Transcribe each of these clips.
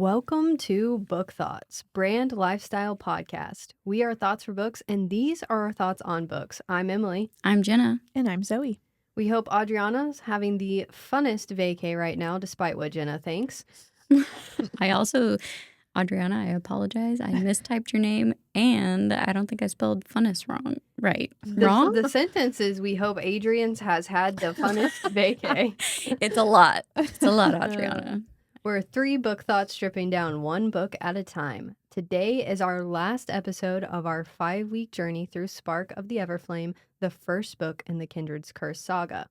Welcome to Book Thoughts, brand lifestyle podcast. We are Thoughts for Books, and these are our thoughts on books. I'm Emily. I'm Jenna. And I'm Zoe. We hope Adriana's having the funnest vacay right now, despite what Jenna thinks. Adriana, I apologize. I mistyped your name, and I don't think I spelled funnest wrong. Right. Wrong? The sentence is, we hope Adrian's has had the funnest vacay. It's a lot. It's a lot, Adriana. We're 3 book thoughts stripping down one book at a time. Today is our last episode of our 5-week journey through Spark of the Everflame, the first book in the Kindred's Curse saga.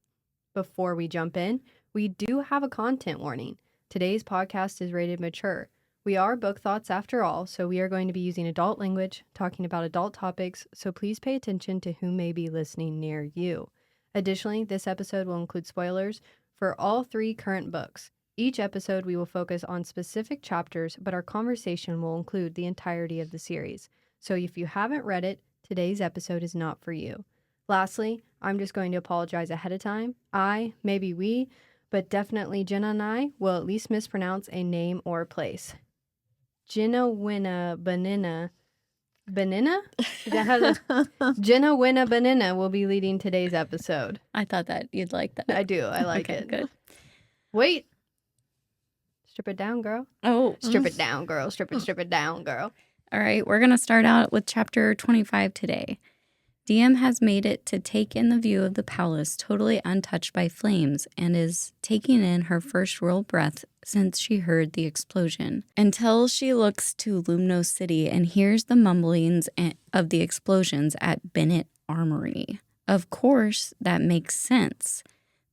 Before we jump in, we do have a content warning. Today's podcast is rated mature. We are book thoughts after all, so we are going to be using adult language, talking about adult topics, so please pay attention to who may be listening near you. Additionally, this episode will include spoilers for all 3 current books. Each episode we will focus on specific chapters, but our conversation will include the entirety of the series. So if you haven't read it, today's episode is not for you. Lastly, I'm just going to apologize ahead of time. Maybe we, but definitely Jenna and I will at least mispronounce a name or place. Jenna Winna Banana. Jenna Winna Banana will be leading today's episode. I thought that you'd like that. I do. I like it. Good. Wait. Strip it down, girl. Oh. Strip it down, girl. Strip it down, girl. All right. We're going to start out with chapter 25 today. Diem has made it to take in the view of the palace totally untouched by flames and is taking in her first real breath since she heard the explosion. Until she looks to Lumnos City and hears the mumblings of the explosions at Bennett Armory. Of course, that makes sense.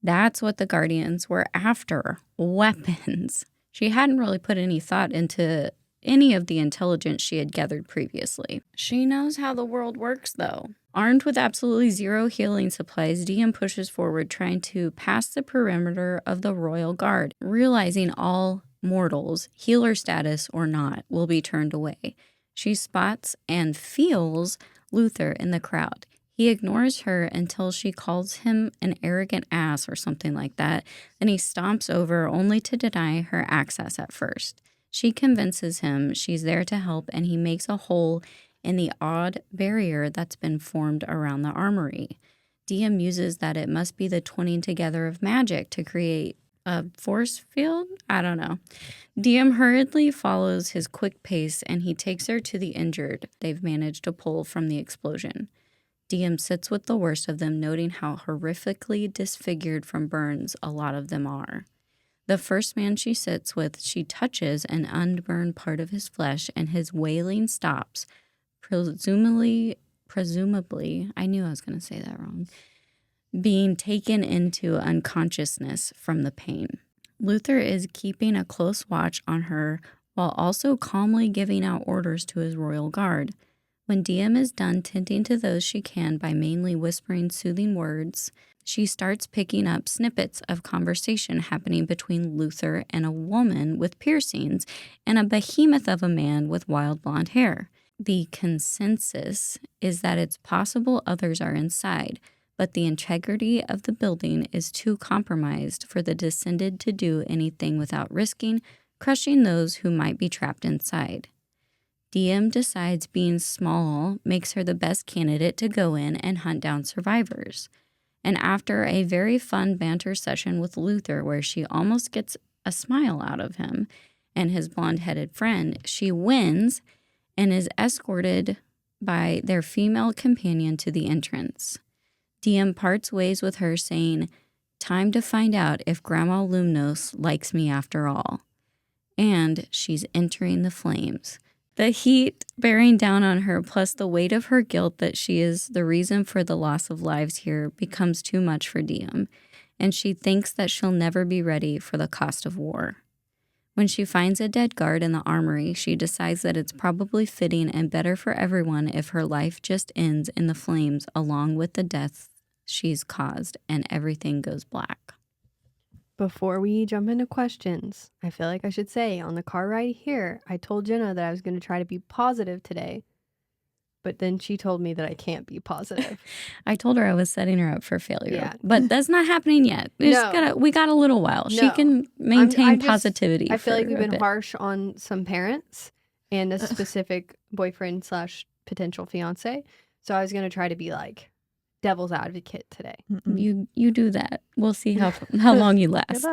That's what the Guardians were after. Weapons. She hadn't really put any thought into any of the intelligence she had gathered previously. She knows how the world works, though. Armed with absolutely zero healing supplies, Diem pushes forward, trying to pass the perimeter of the Royal Guard, realizing all mortals, healer status or not, will be turned away. She spots and feels Luther in the crowd. He ignores her until she calls him an arrogant ass or something like that, then he stomps over only to deny her access at first. She convinces him she's there to help, and he makes a hole in the odd barrier that's been formed around the armory. Diem muses that it must be the twinning together of magic to create a force field? I don't know. Diem hurriedly follows his quick pace, and he takes her to the injured they've managed to pull from the explosion. Diem sits with the worst of them, noting how horrifically disfigured from burns a lot of them are. The first man she sits with, she touches an unburned part of his flesh, and his wailing stops, presumably, I knew I was going to say that wrong, being taken into unconsciousness from the pain. Luther is keeping a close watch on her while also calmly giving out orders to his royal guard. When Diem is done tending to those she can by mainly whispering soothing words, she starts picking up snippets of conversation happening between Luther and a woman with piercings and a behemoth of a man with wild blonde hair. The consensus is that it's possible others are inside, but the integrity of the building is too compromised for the descended to do anything without risking crushing those who might be trapped inside. Diem decides being small makes her the best candidate to go in and hunt down survivors. And after a very fun banter session with Luther where she almost gets a smile out of him and his blonde-headed friend, she wins and is escorted by their female companion to the entrance. Diem parts ways with her saying, "Time to find out if Grandma Lumnos likes me after all." And she's entering the flames. The heat bearing down on her, plus the weight of her guilt that she is the reason for the loss of lives here, becomes too much for Diem, and she thinks that she'll never be ready for the cost of war. When she finds a dead guard in the armory, she decides that it's probably fitting and better for everyone if her life just ends in the flames along with the death she's caused and everything goes black. Before we jump into questions, I feel like I should say on the car ride here, I told Jenna that I was going to try to be positive today. but then she told me that I can't be positive. I told her I was setting her up for failure. Yeah. But that's not happening yet. We got a little while. She can maintain positivity. I feel like we've been bit. harsh on some parents and a specific boyfriend / potential fiance. So I was going to try to be like devil's advocate today. You do that. We'll see how long you last.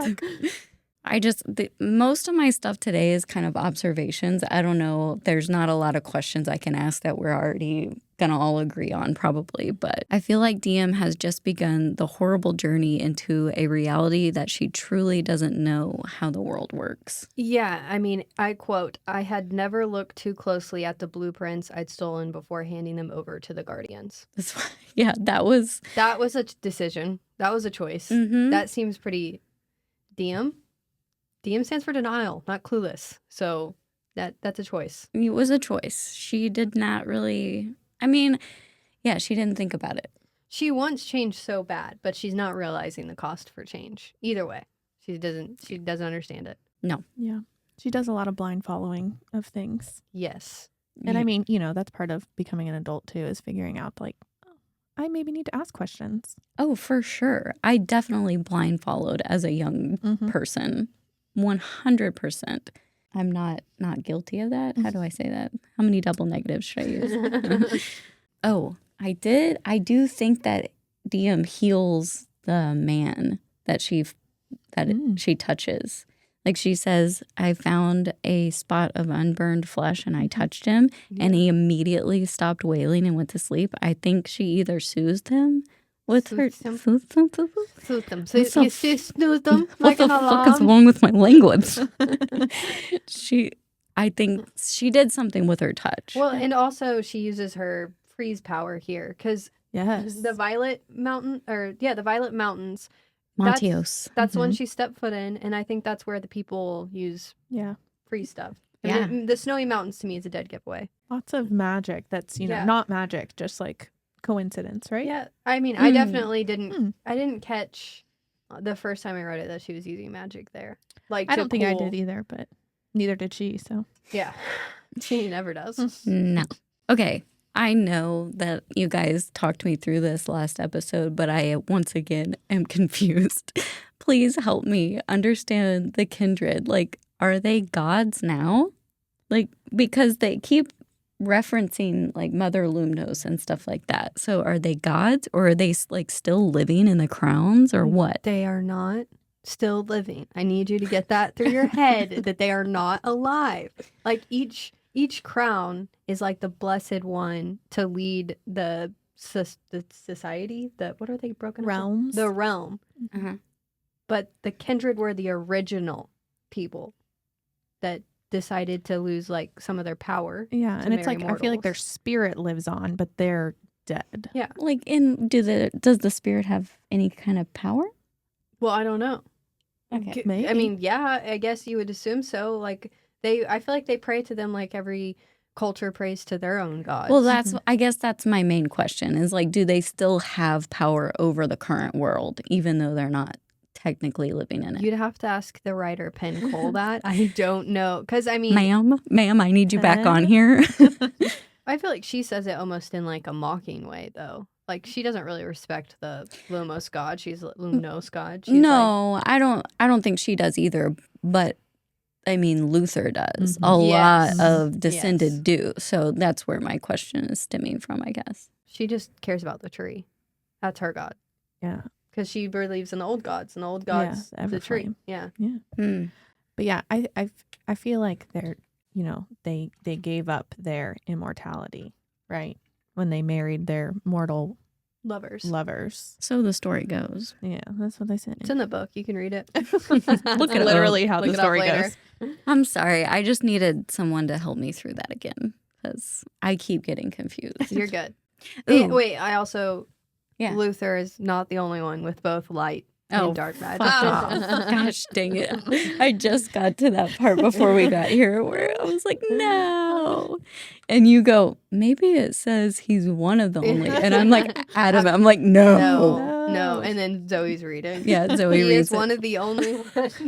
Most of my stuff today is kind of observations. I don't know. There's not a lot of questions I can ask that we're already going to all agree on probably. But I feel like Diem has just begun the horrible journey into a reality that she truly doesn't know how the world works. Yeah. I mean, I quote, "I had never looked too closely at the blueprints I'd stolen before handing them over to the Guardians." Yeah, that was a decision. That was a choice. That seems pretty Diem. Diem stands for denial, not clueless. So that's a choice. It was a choice. She did not really, she didn't think about it. She wants change so bad, but she's not realizing the cost for change. Either way, she doesn't understand it. No. Yeah. She does a lot of blind following of things. Yes. And I mean, that's part of becoming an adult too, is figuring out like, I maybe need to ask questions. Oh, for sure. I definitely blind followed as a young person. 100%. I'm not guilty of that. How do I say that? How many double negatives should I use? Oh, I do think that Diem heals the man that she touches. Like she says, I found a spot of unburned flesh and I touched him and he immediately stopped wailing and went to sleep. I think she either soothed him with her... Soothed him. So you snoozed him like an alarm? What the fuck is wrong with my language? I think she did something with her touch. Well, and also she uses her freeze power here because the Violet Mountains, Montios. That's one she stepped foot in, and I think that's where the people use freeze stuff. I mean, the Snowy Mountains to me is a dead giveaway. Lots of magic that's, not magic, just like coincidence, right? Yeah. I mean, I definitely didn't I didn't catch the first time I read it that she was using magic there. Like I don't think I did either, but neither did she, so. Yeah. She never does. No. Okay. I know that you guys talked me through this last episode, but I once again am confused. Please help me understand the kindred. Like, are they gods now? Like, because they keep referencing like Mother Lumnos and stuff like that. So are they gods or are they like still living in the crowns or what? They are not still living. I need you to get that through your head that they are not alive. Like each crown is like the blessed one to lead the society. What are they broken? Realms. The realm. But the kindred were the original people that decided to lose like some of their power. Yeah, and it's like mortals. I feel like their spirit lives on, but they're dead. Yeah. Like does the spirit have any kind of power? Well, I don't know. Okay. Maybe. I mean, yeah, I guess you would assume so. Like I feel like they pray to them like every culture prays to their own gods. Well, I guess that's my main question is like, do they still have power over the current world, even though they're not technically living in it? You'd have to ask the writer Penn Cole that. I don't know. Because, I mean... Ma'am, I need you back on here. I feel like she says it almost in like a mocking way, though. Like, she doesn't really respect the Lumos god. She's Lumnos god. She's I don't think she does either. But, I mean, Luther does. A lot of Descended do. So that's where my question is stemming from, I guess. She just cares about the tree. That's her god. Yeah. Because she believes in the old gods, and the old gods, the tree. Yeah. But yeah, I feel like they're, they gave up their immortality, right? When they married their mortal lovers. So the story goes. Yeah, that's what they said. It's in the book. You can read it. Look at literally how the story goes. I'm sorry. I just needed someone to help me through that again because I keep getting confused. You're good. Wait, I also... Yeah. Luther is not the only one with both light and dark magic. Gosh dang it. I just got to that part before we got here where I was like, no. And you go, maybe it says he's one of the only. And I'm like, adamant. I'm like, no. And then Zoe's reading. Yeah, Zoe reads He is one of the only ones.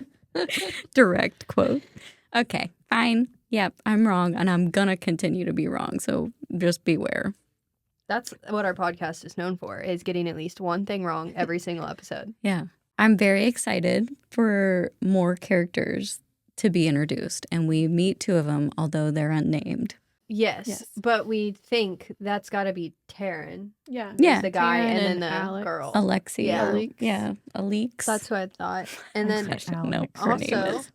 Direct quote. Okay, fine. Yep, I'm wrong, and I'm gonna continue to be wrong. So just beware. That's what our podcast is known for, is getting at least one thing wrong every single episode. Yeah. I'm very excited for more characters to be introduced, and we meet 2 of them, although they're unnamed. Yes, but we think that's got to be Taryn. Yeah. Yeah. The guy Taryn and then the Alex. girl. Alexia. Yeah. Alex. Yeah. Alix. That's what I thought. And then I should know what her name also, is.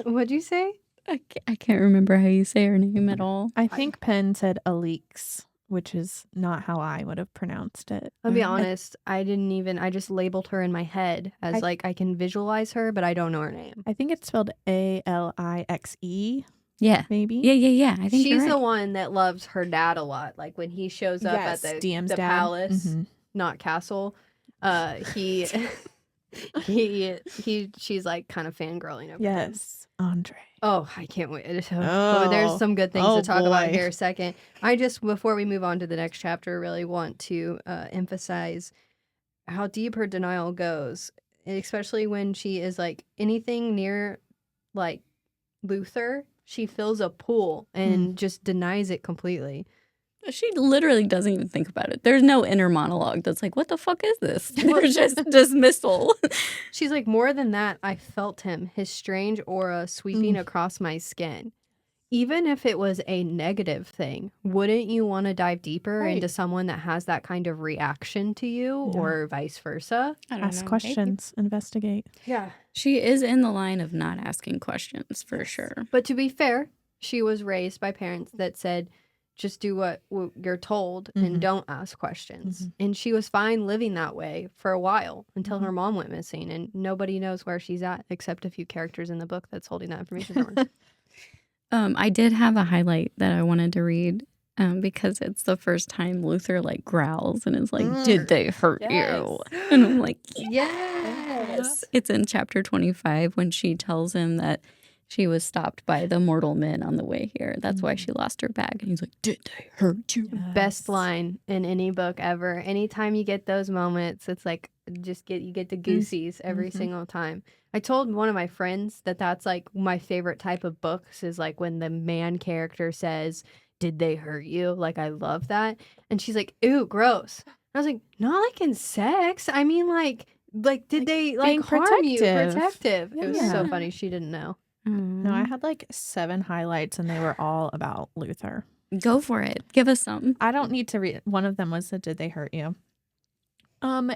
what'd you say? I can't remember how you say her name at all. I think Penn said Alix, which is not how I would have pronounced it. I'll be honest, I just labeled her in my head as I can visualize her, but I don't know her name. I think it's spelled Alixe, Yeah. maybe. Yeah. I think She's you're right. the one that loves her dad a lot. Like when he shows up at the Diem's dad. palace, Mhm. not castle, she's like kind of fangirling over him. Yes, Andre. Oh, I can't wait. There's Oh. some good things Oh, to talk about boy. here in a second. I just, before we move on to the next chapter, really want to emphasize how deep her denial goes, especially when she is like anything near like Luther, she fills a pool and just denies it completely. She literally doesn't even think about it. There's no inner monologue that's like, what the fuck is this? There's just dismissal. She's like, more than that, I felt him, his strange aura sweeping across my skin. Even if it was a negative thing, wouldn't you want to dive deeper into someone that has that kind of reaction to you or vice versa? I don't Ask know. questions, investigate. Yeah. She is in the line of not asking questions for sure. But to be fair, she was raised by parents that said, just do what you're told and don't ask questions. And she was fine living that way for a while until her mom went missing, and nobody knows where she's at except a few characters in the book that's holding that information from her. I did have a highlight that I wanted to read because it's the first time Luther like growls and is like, did they hurt you? And I'm like, yes. It's in chapter 25 when she tells him that she was stopped by the mortal men on the way here. That's why she lost her bag. And he's like, did they hurt you? Best line in any book ever. Anytime you get those moments, it's like you get the goosies every single time. I told one of my friends that that's like my favorite type of books is like when the man character says, did they hurt you? Like, I love that. And she's like, ew, gross. And I was like, not like in sex. I mean, like did they like harm you? Protective. It was so funny. She didn't know. No, I had like 7 highlights and they were all about Luther. Go for it. Give us some. I don't need to read. One of them was the did they hurt you?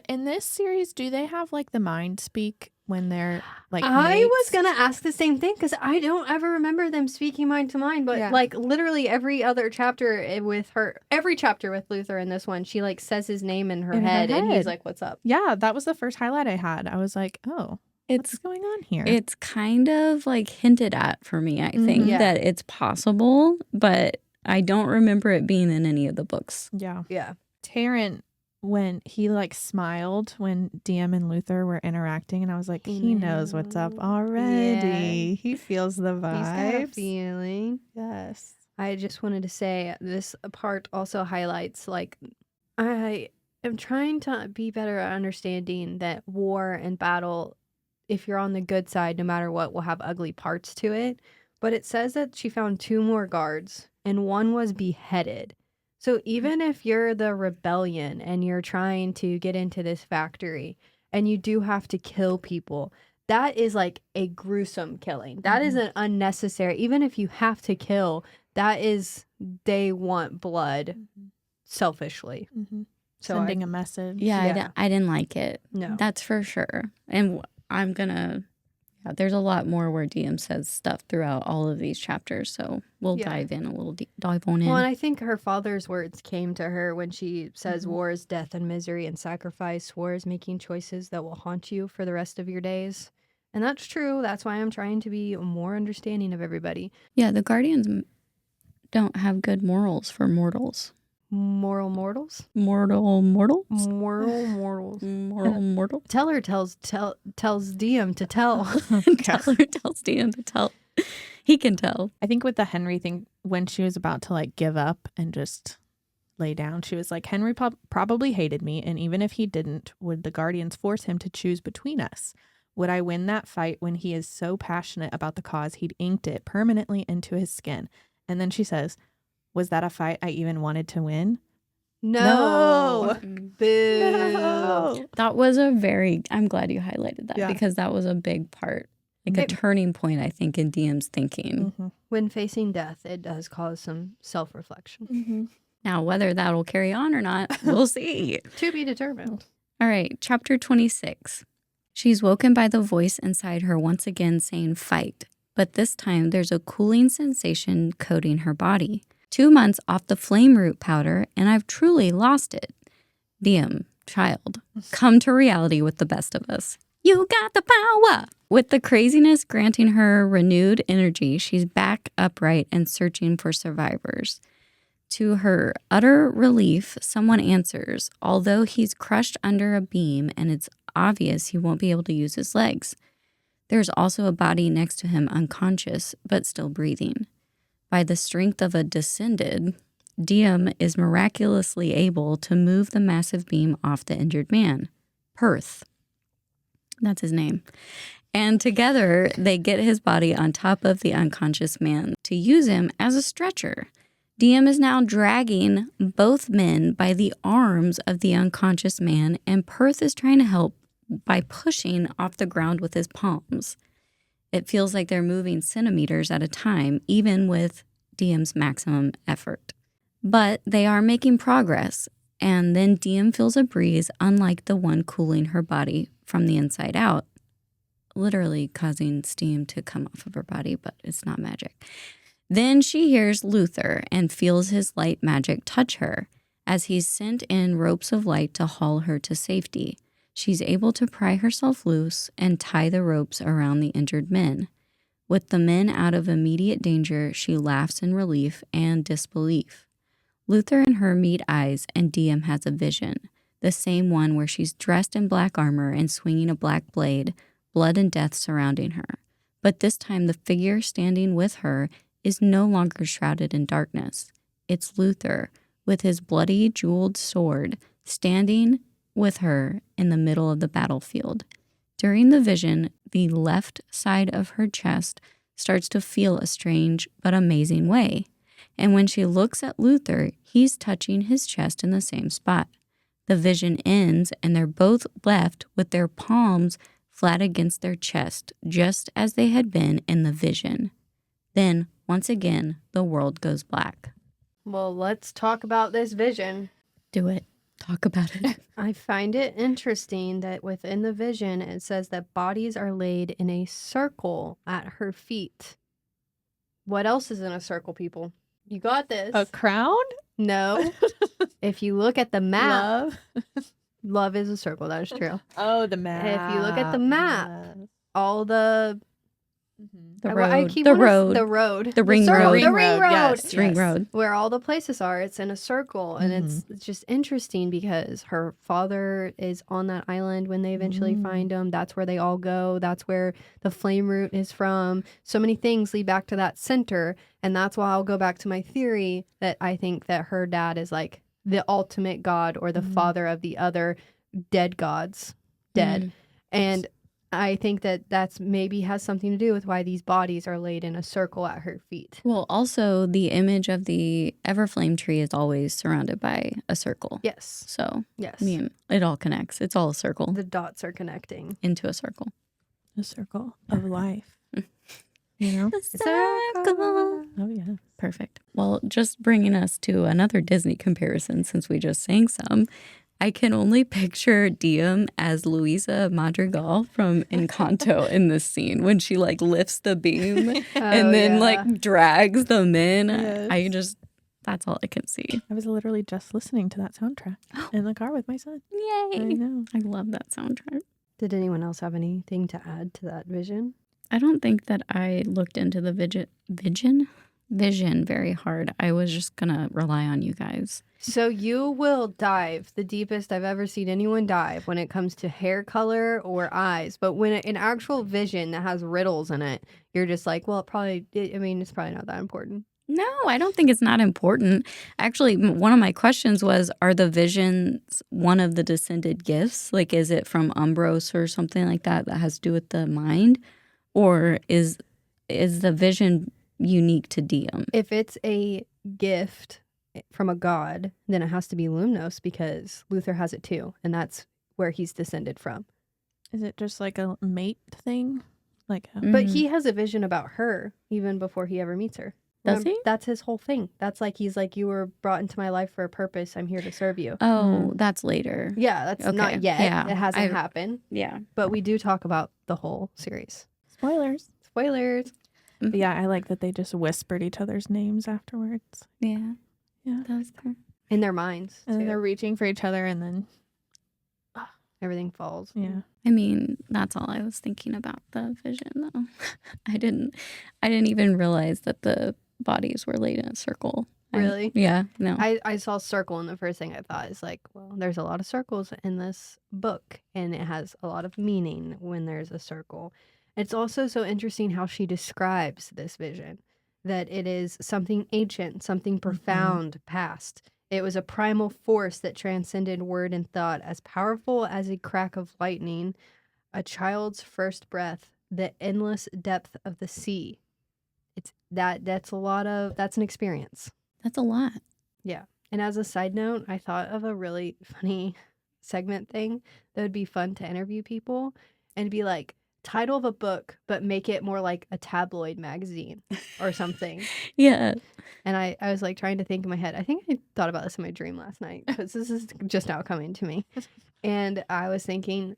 In this series, do they have like the mind speak when they're like I mates? was gonna ask the same thing because I don't ever remember them speaking mind to mind, but like literally every other chapter with her, every chapter with Luther in this one, she like says his name in her head and he's like, what's up? Yeah, that was the first highlight I had. I was like, oh, what's going on here? It's kind of like hinted at for me, I think, that it's possible, but I don't remember it being in any of the books. Yeah. Yeah. Taryn, when he like smiled when Diem and Luther were interacting, and I was like, he knows what's up already. Yeah. He feels the vibes. He's got a feeling. Yes. I just wanted to say this part also highlights like I am trying to be better at understanding that war and battle, if you're on the good side, no matter what, will have ugly parts to it. But it says that she found 2 more guards and one was beheaded. So even if you're the rebellion and you're trying to get into this factory and you do have to kill people, that is like a gruesome killing. That is an unnecessary, even if you have to kill, that is, they want blood selfishly. So Sending a message. Yeah, I didn't like it. No. That's for sure. And I'm going to, there's a lot more where Diem says stuff throughout all of these chapters. So we'll dive in a little dive on in. Well, and I think her father's words came to her when she says war is death and misery and sacrifice. War is making choices that will haunt you for the rest of your days. And that's true. That's why I'm trying to be more understanding of everybody. Yeah, the Guardians don't have good morals for mortals. Moral mortals? Mortals? Moral mortals. Moral mortal? Teller tells Diem to tell. Teller tells Diem to tell. He can tell. I think with the Henri thing, when she was about to like give up and just lay down, she was like, Henri probably hated me, and even if he didn't, would the Guardians force him to choose between us? Would I win that fight when he is so passionate about the cause he'd inked it permanently into his skin? And then she says, Was that a fight I even wanted to win? No. Mm. Boo. No. That was I'm glad you highlighted that because that was a big part, like a turning point, I think, in Diem's thinking. Mm-hmm. When facing death, it does cause some self-reflection. Mm-hmm. Now, whether that'll carry on or not, we'll see. To be determined. All right, chapter 26. She's woken by the voice inside her once again saying fight, but this time there's a cooling sensation coating her body. 2 months off the flame root powder, and I've truly lost it. Diem, child, come to reality with the best of us. You got the power! With the craziness granting her renewed energy, she's back upright and searching for survivors. To her utter relief, someone answers, although he's crushed under a beam and it's obvious he won't be able to use his legs. There's also a body next to him unconscious, but still breathing. By the strength of a descended, Diem is miraculously able to move the massive beam off the injured man. Perth. That's his name. And together, they get his body on top of the unconscious man to use him as a stretcher. Diem is now dragging both men by the arms of the unconscious man, and Perth is trying to help by pushing off the ground with his palms. It feels like they're moving centimeters at a time, even with Diem's maximum effort. But they are making progress, and then Diem feels a breeze unlike the one cooling her body from the inside out, literally causing steam to come off of her body, but it's not magic. Then she hears Luther and feels his light magic touch her as he's sent in ropes of light to haul her to safety. She's able to pry herself loose and tie the ropes around the injured men. With the men out of immediate danger, she laughs in relief and disbelief. Luther and her meet eyes, and Diem has a vision, the same one where she's dressed in black armor and swinging a black blade, blood and death surrounding her. But this time the figure standing with her is no longer shrouded in darkness. It's Luther, with his bloody, jeweled sword, standing with her in the middle of the battlefield. During the vision, the left side of her chest starts to feel a strange but amazing way. And when she looks at Luther, he's touching his chest in the same spot. The vision ends, and they're both left with their palms flat against their chest, just as they had been in the vision. Then, once again, the world goes black. Well, let's talk about this vision. Do it. Talk about it. I find it interesting that within the vision, it says that bodies are laid in a circle at her feet. What else is in a circle, people? You got this. A crown? No. If you look at the map, Love? love is a circle. That is true. Oh, the map. If you look at the map, Yes. all the The I road. keep The wanting to- road. the road, The ring circle, road. the ring road, Yes, Ring yes. road. where all the places are. It's in a circle, and it's just interesting because her father is on that island when they eventually find him. That's where they all go. That's where the flame root is from. So many things lead back to that center, and that's why I'll go back to my theory that I think that her dad is like the ultimate god or the father of the other dead gods, dead, and I think that that's maybe has something to do with why these bodies are laid in a circle at her feet. Well, also, the image of the Everflame tree is always surrounded by a circle. Yes. So, Yes. I mean, it all connects. It's all a circle The dots are connecting. into a circle. The circle of life. You know? The circle. Oh, yeah. Perfect. Well, just bringing us to another Disney comparison since we just sang some, I can only picture Diem as Luisa Madrigal from Encanto in this scene when she like lifts the beam and then like drags the men. Yes. That's all I can see. I was literally just listening to that soundtrack in the car with my son. I Yay. know. I love that soundtrack. Did anyone else have anything to add to that vision? I don't think that I looked into the vision very hard. I was just going to rely on you guys. So you will dive the deepest I've ever seen anyone dive when it comes to hair color or eyes. But when an actual vision that has riddles in it, you're just like, well, it's probably not that important. No, I don't think it's not important. Actually, one of my questions was, are the visions one of the descended gifts? Like, is it from Umbros or something like that that has to do with the mind? Or is the vision unique to Diem? If it's a gift from a god, then it has to be Lumnos because Luther has it too, and that's where he's descended from. Is it just like a mate thing? Like, But he has a vision about her even before he ever meets her. Does he? That's his whole thing. That's like, he's like, you were brought into my life for a purpose. I'm here to serve you. Oh, that's later. Yeah, that's Okay. not yet. Yeah. It hasn't happened. Yeah. But we do talk about the whole series. spoilers. Spoilers. But yeah, I like that they just whispered each other's names afterwards. Yeah. Yeah. That was cool. In their minds, And then too. they're reaching for each other, and then Everything falls. yeah. I mean, that's all I was thinking about the vision, though. I didn't even realize that the bodies were laid in a circle. Really? Yeah. No. I saw circle, and the first thing I thought is like, well, there's a lot of circles in this book, and it has a lot of meaning when there's a circle. It's also so interesting how she describes this vision, that it is something ancient, something profound past. It was a primal force that transcended word and thought, as powerful as a crack of lightning, a child's first breath, the endless depth of the sea. That's an experience. That's a lot. And as a side note, I thought of a really funny segment thing that would be fun to interview people and be like, title of a book, but make it more like a tabloid magazine or something. Yeah. And I was like trying to think in my head. I think I thought about this in my dream last night because this is just now coming to me. And I was thinking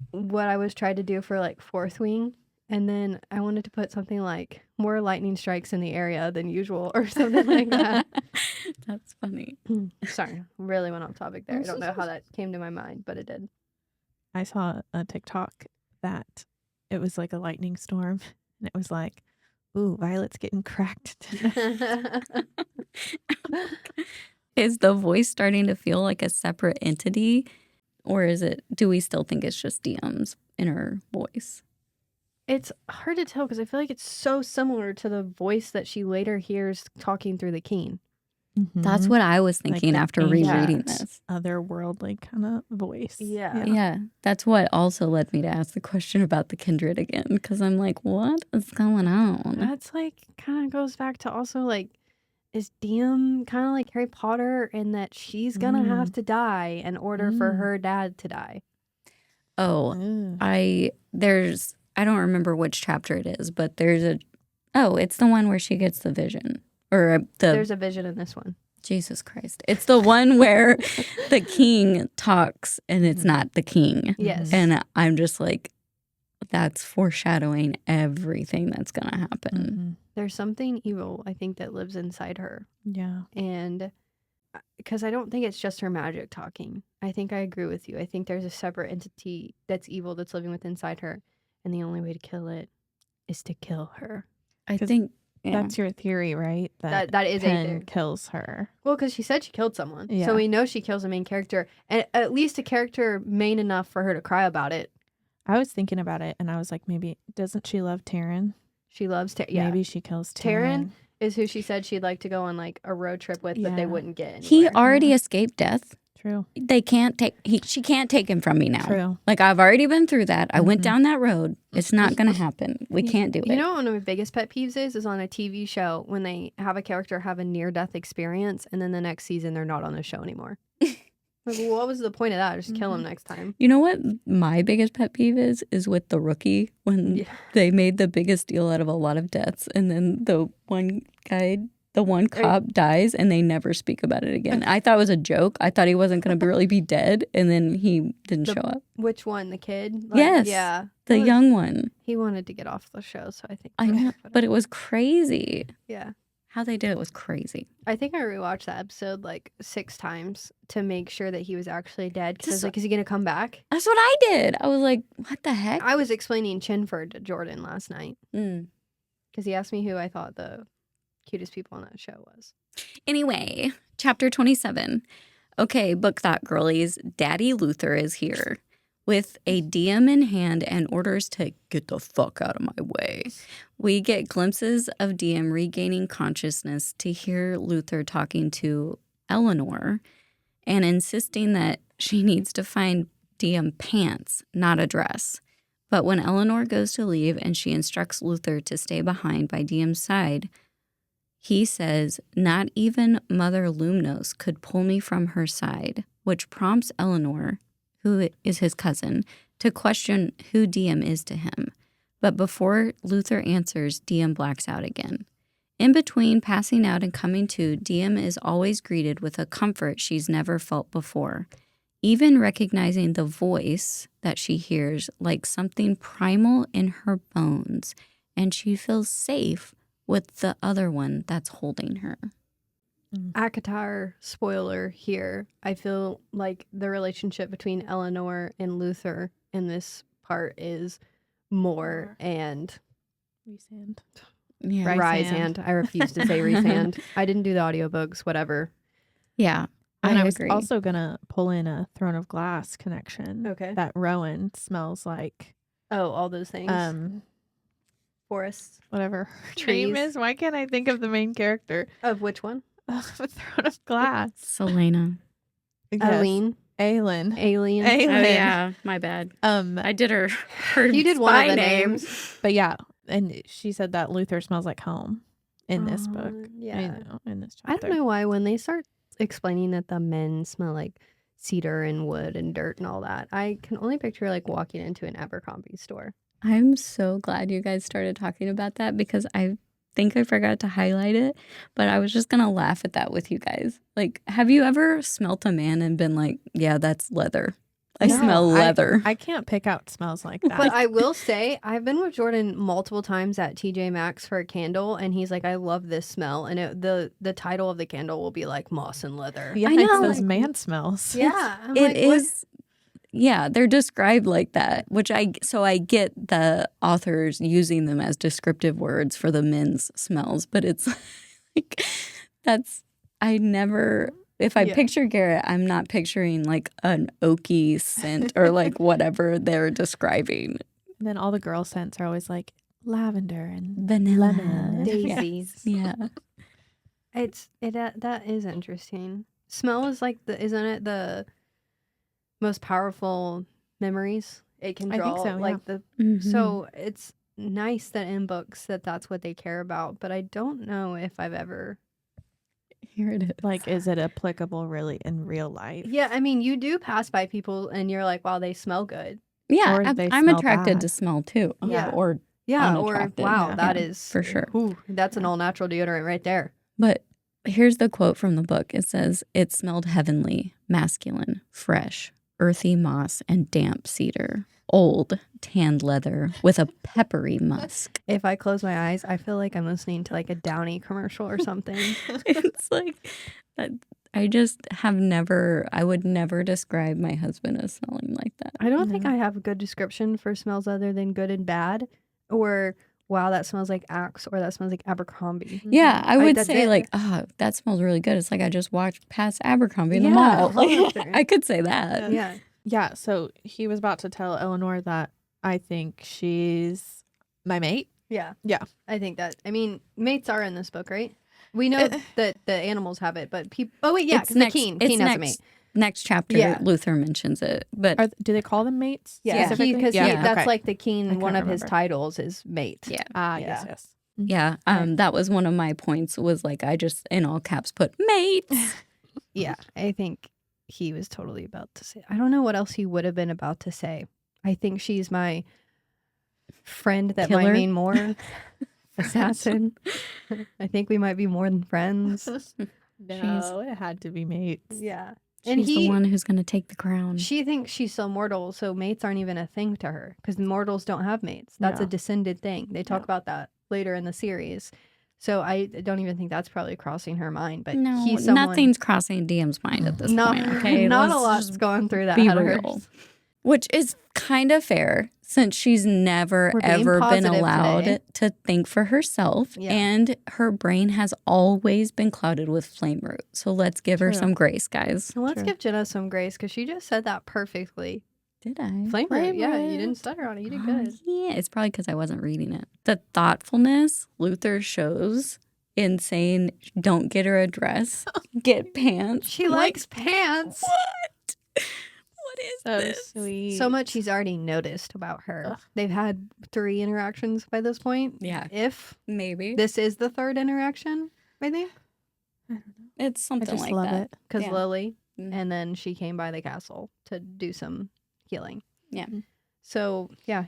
what I was trying to do for like Fourth Wing. And then I wanted to put something like more lightning strikes in the area than usual or something like that. That's funny. Sorry, really went off topic there. I don't know how that came to my mind, but it did. I saw a TikTok that it was like a lightning storm, and it was like, ooh, Violet's getting cracked tonight. Is the voice starting to feel like a separate entity, or do we still think it's just Diem's inner voice? It's hard to tell because I feel like it's so similar to the voice that she later hears talking through the keen. That's what I was thinking the after rereading ancient, this. Otherworldly kind of voice. Yeah. That's what also led me to ask the question about the kindred again, because I'm like, what is going on? That's like kind of goes back to also like, is Diem kind of like Harry Potter in that she's gonna have to die in order for her dad to die? Oh, I don't remember which chapter it is, but it's the one where she gets the vision. There's a vision in this one. Jesus Christ. It's the one where the king talks and it's not the king. Yes. And I'm just like, that's foreshadowing everything that's going to happen. There's something evil, I think, that lives inside her. Yeah. And because I don't think it's just her magic talking. I think I agree with you. I think there's a separate entity that's evil that's living within inside her. And the only way to kill it is to kill her. I think that's your theory, right? That is Penn a theory. kills her. Well, because she said she killed someone. Yeah. So we know she kills a main character. And at least a character main enough for her to cry about it. I was thinking about it, and I was like, maybe, doesn't she love Taryn? She loves Taryn. Yeah. Maybe she kills Taryn. Taryn is who she said she'd like to go on like a road trip with, but they wouldn't get anywhere. he already escaped death. True. She can't take him from me now. True. Like, I've already been through that. I went down that road. It's not going to happen. We can't do it. You know what one of my biggest pet peeves is on a TV show when they have a character have a near-death experience and then the next season they're not on the show anymore. Like, well, what was the point of that? Just kill him next time. You know what my biggest pet peeve is with the rookie when they made the biggest deal out of a lot of deaths and then the one cop dies and they never speak about it again. I thought it was a joke. I thought he wasn't going to really be dead and then he didn't show up. Which one? The kid? Yes. Yeah. The young one. He wanted to get off the show, so I think. I know, but it was crazy. Yeah. How they did it was crazy. I think I rewatched that episode like 6 times to make sure that he was actually dead. Because I was like, is he going to come back? That's what I did. I was like, what the heck? I was explaining Chinford to Jordan last night. Because he asked me who I thought the cutest people on that show was. Anyway, chapter 27. Okay, book thought girlies. Daddy Luther is here with a Diem in hand and orders to get the fuck out of my way. We get glimpses of Diem regaining consciousness to hear Luther talking to Eleanor and insisting that she needs to find Diem pants, not a dress. But when Eleanor goes to leave and she instructs Luther to stay behind by Diem's side, He says, not even Mother Lumnos could pull me from her side, which prompts Eleanor, who is his cousin, to question who Diem is to him. But before Luther answers, Diem blacks out again. In between passing out and coming to, Diem is always greeted with a comfort she's never felt before, even recognizing the voice that she hears like something primal in her bones, and she feels safe with the other one that's holding her. ACOTAR spoiler here. I feel like the relationship between Eleanor and Luther in this part is more and Resand. Yeah. Rysand. I refuse to say Resand. I didn't do the audiobooks, whatever. Yeah. And I was agree. also going to pull in a Throne of Glass connection. Okay. That Rowan smells like. Oh, all those things. Forests. Whatever her Trees. name is. Why can't I think of the main character? Of which one? Of Throne of Glass. Selena. Yes. Aline. Alien. Alien. Oh, yeah. My bad. I did her You did one of the name. names. But yeah, and she said that Luther smells like home in this book. Yeah. I know, in this I chapter. don't know why when they start explaining that the men smell like cedar and wood and dirt and all that, I can only picture like walking into an Abercrombie store. I'm so glad you guys started talking about that because I think I forgot to highlight it, but I was just going to laugh at that with you guys. Like, have you ever smelt a man and been like, yeah, that's leather? I No, smell leather. I can't pick out smells like that. But I will say, I've been with Jordan multiple times at TJ Maxx for a candle, and he's like, I love this smell. And the title of the candle will be like moss and leather. yeah, I it's know, those like- man smells. Yeah. I'm It like, is. Yeah, they're described like that, which I get the authors using them as descriptive words for the men's smells, but it's like if I Yeah. picture Garrett, I'm not picturing like an oaky scent or like whatever they're describing. And then all the girl scents are always like lavender and Vanilla. lemon. Daisies. Yeah. That is interesting. Smell is like isn't it the most powerful memories it can I think draw? so, yeah. Like Mhm. so it's nice that in books that's what they care about, but I don't know if I've ever. Here it is. Like, is it applicable really in real life? Yeah, I mean, you do pass by people and you're like, wow, they smell good. Yeah, Or they I'm smell attracted bad. to smell too. Yeah. Or Yeah, or unattracted. wow, Yeah. that Yeah, is for sure. Ooh, that's an all natural deodorant right there. But here's the quote from the book. It says, "It smelled heavenly, masculine, fresh, earthy moss and damp cedar, old, tanned leather with a peppery musk." If I close my eyes, I feel like I'm listening to like a Downy commercial or something. It's like that. I would never describe my husband as smelling like that. I don't think No. I have a good description for smells other than good and bad, or wow, that smells like Axe, or that smells like Abercrombie. Yeah, I would that's say it. like, that smells really good. It's like I just walked past Abercrombie in the Yeah, mall. Like, 100%. I could say that. Yeah. Yeah, so he was about to tell Eleanor that I think she's my mate. Yeah. Yeah. I think that. I mean, mates are in this book, right? We know that the animals have it, but people. Oh wait, yeah, It's because Keen has a mate. Next chapter, Yeah. Luther mentions it, but Do they call them mates? Yeah, specifically? because Yeah. that's okay. like the I Keen. can't One of his remember. titles is mate. yeah. Yes, Yeah. yes. Yeah, that was one of my points. Was like I just in all caps put mates. Yeah, I think he was totally about to say. I don't know what else he would have been about to say. I think she's my friend that might Killer? mean more. Assassin. I think we might be more than friends. No, it had to be mates. Yeah. She's And the one who's gonna take the crown. She thinks she's so mortal, so mates aren't even a thing to her because mortals don't have mates. That's a No. descended thing. They talk No. about that later in the series. So I don't even think that's probably crossing her mind. But no, he's someone, nothing's crossing Diem's mind at this not, point. Okay, not a Let's lot's just going through that be head of real. hers. Which is kind of fair since she's never We're being ever been positive allowed today. to think for herself, Yeah. and her brain has always been clouded with flame root. So let's give her True. some grace, guys. And let's True. give Jenna some grace because she just said that perfectly. Did I? Flame Flame root, yeah, you root. didn't stutter on it. You did Oh, good. yeah, it's probably because I wasn't reading it. The thoughtfulness Luther shows in saying, "Don't get her a dress, get pants." She Like, likes pants. What? What is So this? sweet. So much he's already noticed about her. Ugh. They've had 3 interactions by this point. Yeah, If maybe. this is the 3rd interaction. I think. It's something I just like love that. it. Because Yeah. Lily, Mhm. and then she came by the castle to do some healing. Yeah. So, yeah,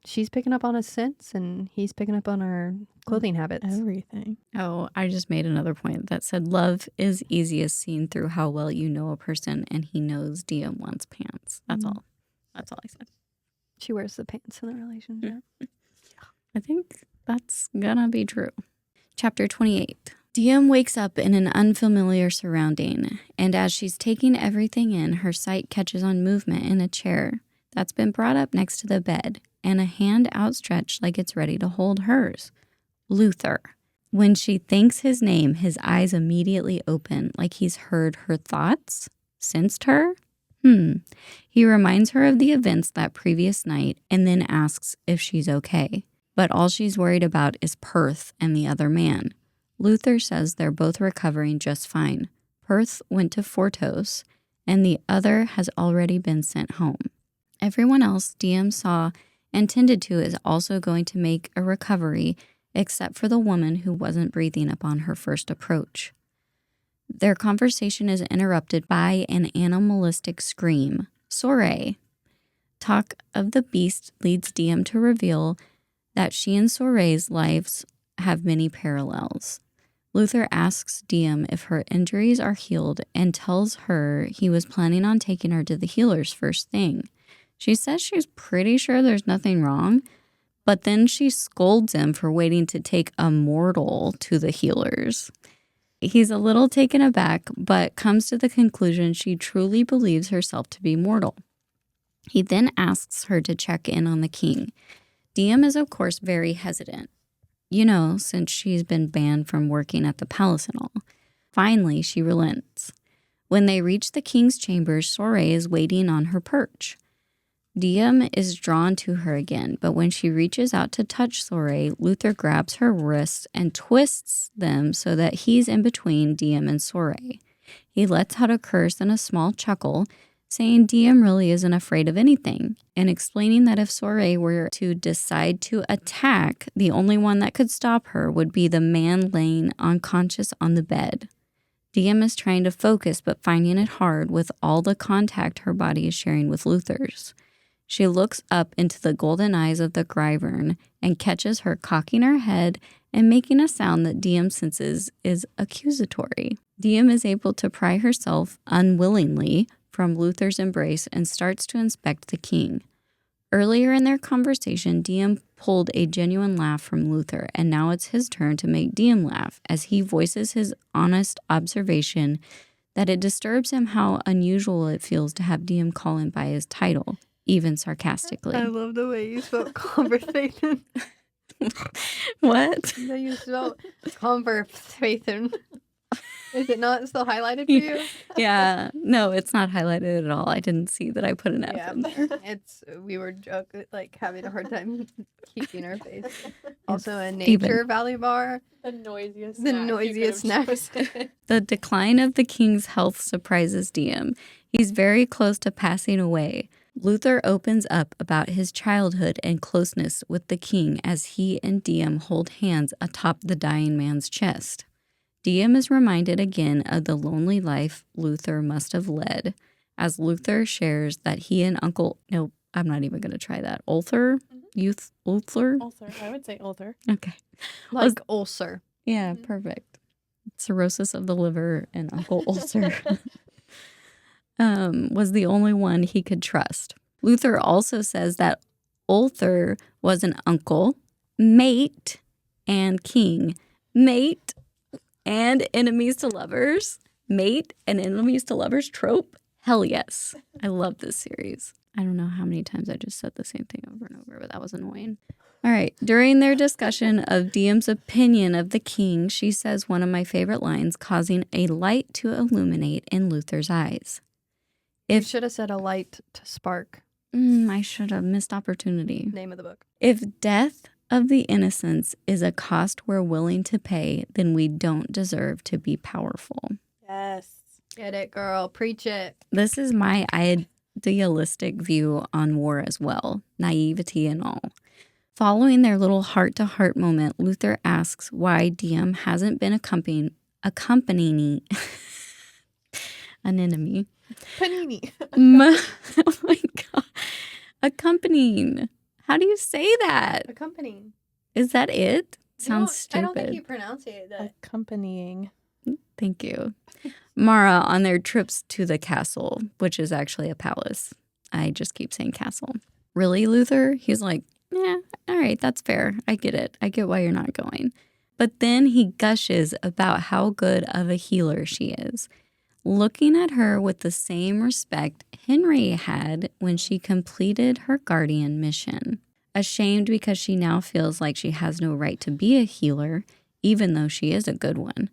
she's picking up on his scents, and he's picking up on her clothing habits. Everything. Oh, I just made another point that said love is easiest seen through how well you know a person, and he knows Diem wants pants. That's all. That's all I said. She wears the pants in the relationship. I think that's gonna be true. Chapter 28. Diem wakes up in an unfamiliar surrounding, and as she's taking everything in, her sight catches on movement in a chair that's been brought up next to the bed, and a hand outstretched like it's ready to hold hers. Luther. When she thinks his name, his eyes immediately open like he's heard her thoughts, sensed her. He reminds her of the events that previous night and then asks if she's okay. But all she's worried about is Perth and the other man. Luther says they're both recovering just fine. Perth went to Fortos, and the other has already been sent home. Everyone else Diem saw and tended to is also going to make a recovery, except for the woman who wasn't breathing upon her first approach. Their conversation is interrupted by an animalistic scream. Soiree. Talk of the beast leads Diem to reveal that she and Soiree's lives have many parallels. Luther asks Diem if her injuries are healed and tells her he was planning on taking her to the healers first thing. She says she's pretty sure there's nothing wrong, but then she scolds him for waiting to take a mortal to the healers. He's a little taken aback, but comes to the conclusion she truly believes herself to be mortal. He then asks her to check in on the king. Diem is, of course, very hesitant. Since she's been banned from working at the palace and all. Finally, she relents. When they reach the king's chambers, Soiree is waiting on her perch. Diem is drawn to her again, but when she reaches out to touch Soiree, Luther grabs her wrists and twists them so that he's in between Diem and Soiree. He lets out a curse and a small chuckle, saying Diem really isn't afraid of anything, and explaining that if Soiree were to decide to attack, the only one that could stop her would be the man laying unconscious on the bed. Diem is trying to focus, but finding it hard with all the contact her body is sharing with Luther's. She looks up into the golden eyes of the Gryvern and catches her cocking her head and making a sound that Diem senses is accusatory. Diem is able to pry herself unwillingly from Luther's embrace and starts to inspect the king. Earlier in their conversation, Diem pulled a genuine laugh from Luther, and now it's his turn to make Diem laugh as he voices his honest observation that it disturbs him how unusual it feels to have Diem call him by his title, even sarcastically. I love the way you spelled conversation. What? The way you spelled conversation. Is it not still highlighted for you? Yeah. No, it's not highlighted at all. I didn't see that I put an F in there. We were joking, having a hard time keeping our face. Also, a Even. nature valley bar. The noisiest snacks. The decline of the king's health surprises Diem. He's very close to passing away. Luther opens up about his childhood and closeness with the king as he and Diem hold hands atop the dying man's chest. Diem is reminded again of the lonely life Luther must have led, as Luther shares that he and I'm not even going to try that. Ulcer? Ulcer? Ulcer. I would say ulcer. Okay. Like ulcer. Yeah, perfect. Cirrhosis of the liver and Uncle Ulcer was the only one he could trust. Luther also says that Ulcer was an uncle, mate, and king. Mate and enemies to lovers. Mate and enemies to lovers trope. Hell yes. I love this series. I don't know how many times I just said the same thing over and over, but that was annoying. All right. During their discussion of Diem's opinion of the king, she says one of my favorite lines, causing a light to illuminate in Luther's eyes. You should have said a light to spark. I should have. Missed opportunity. Name of the book. If death of the innocents is a cost we're willing to pay, then we don't deserve to be powerful. Yes. Get it, girl. Preach it. This is my idealistic view on war as well, naivety and all. Following their little heart-to-heart moment, Luther asks why Diem hasn't been accompanying an enemy. Panini. Oh my God. Accompanying. How do you say that? Accompanying. Is that it? Sounds stupid. I don't think you pronunciate that. Accompanying. Thank you. Mara on their trips to the castle, which is actually a palace. I just keep saying castle. Really, Luther? He's like, yeah, all right, that's fair. I get it. I get why you're not going. But then he gushes about how good of a healer she is, looking at her with the same respect Henri had when she completed her guardian mission. Ashamed because she now feels like she has no right to be a healer, even though she is a good one,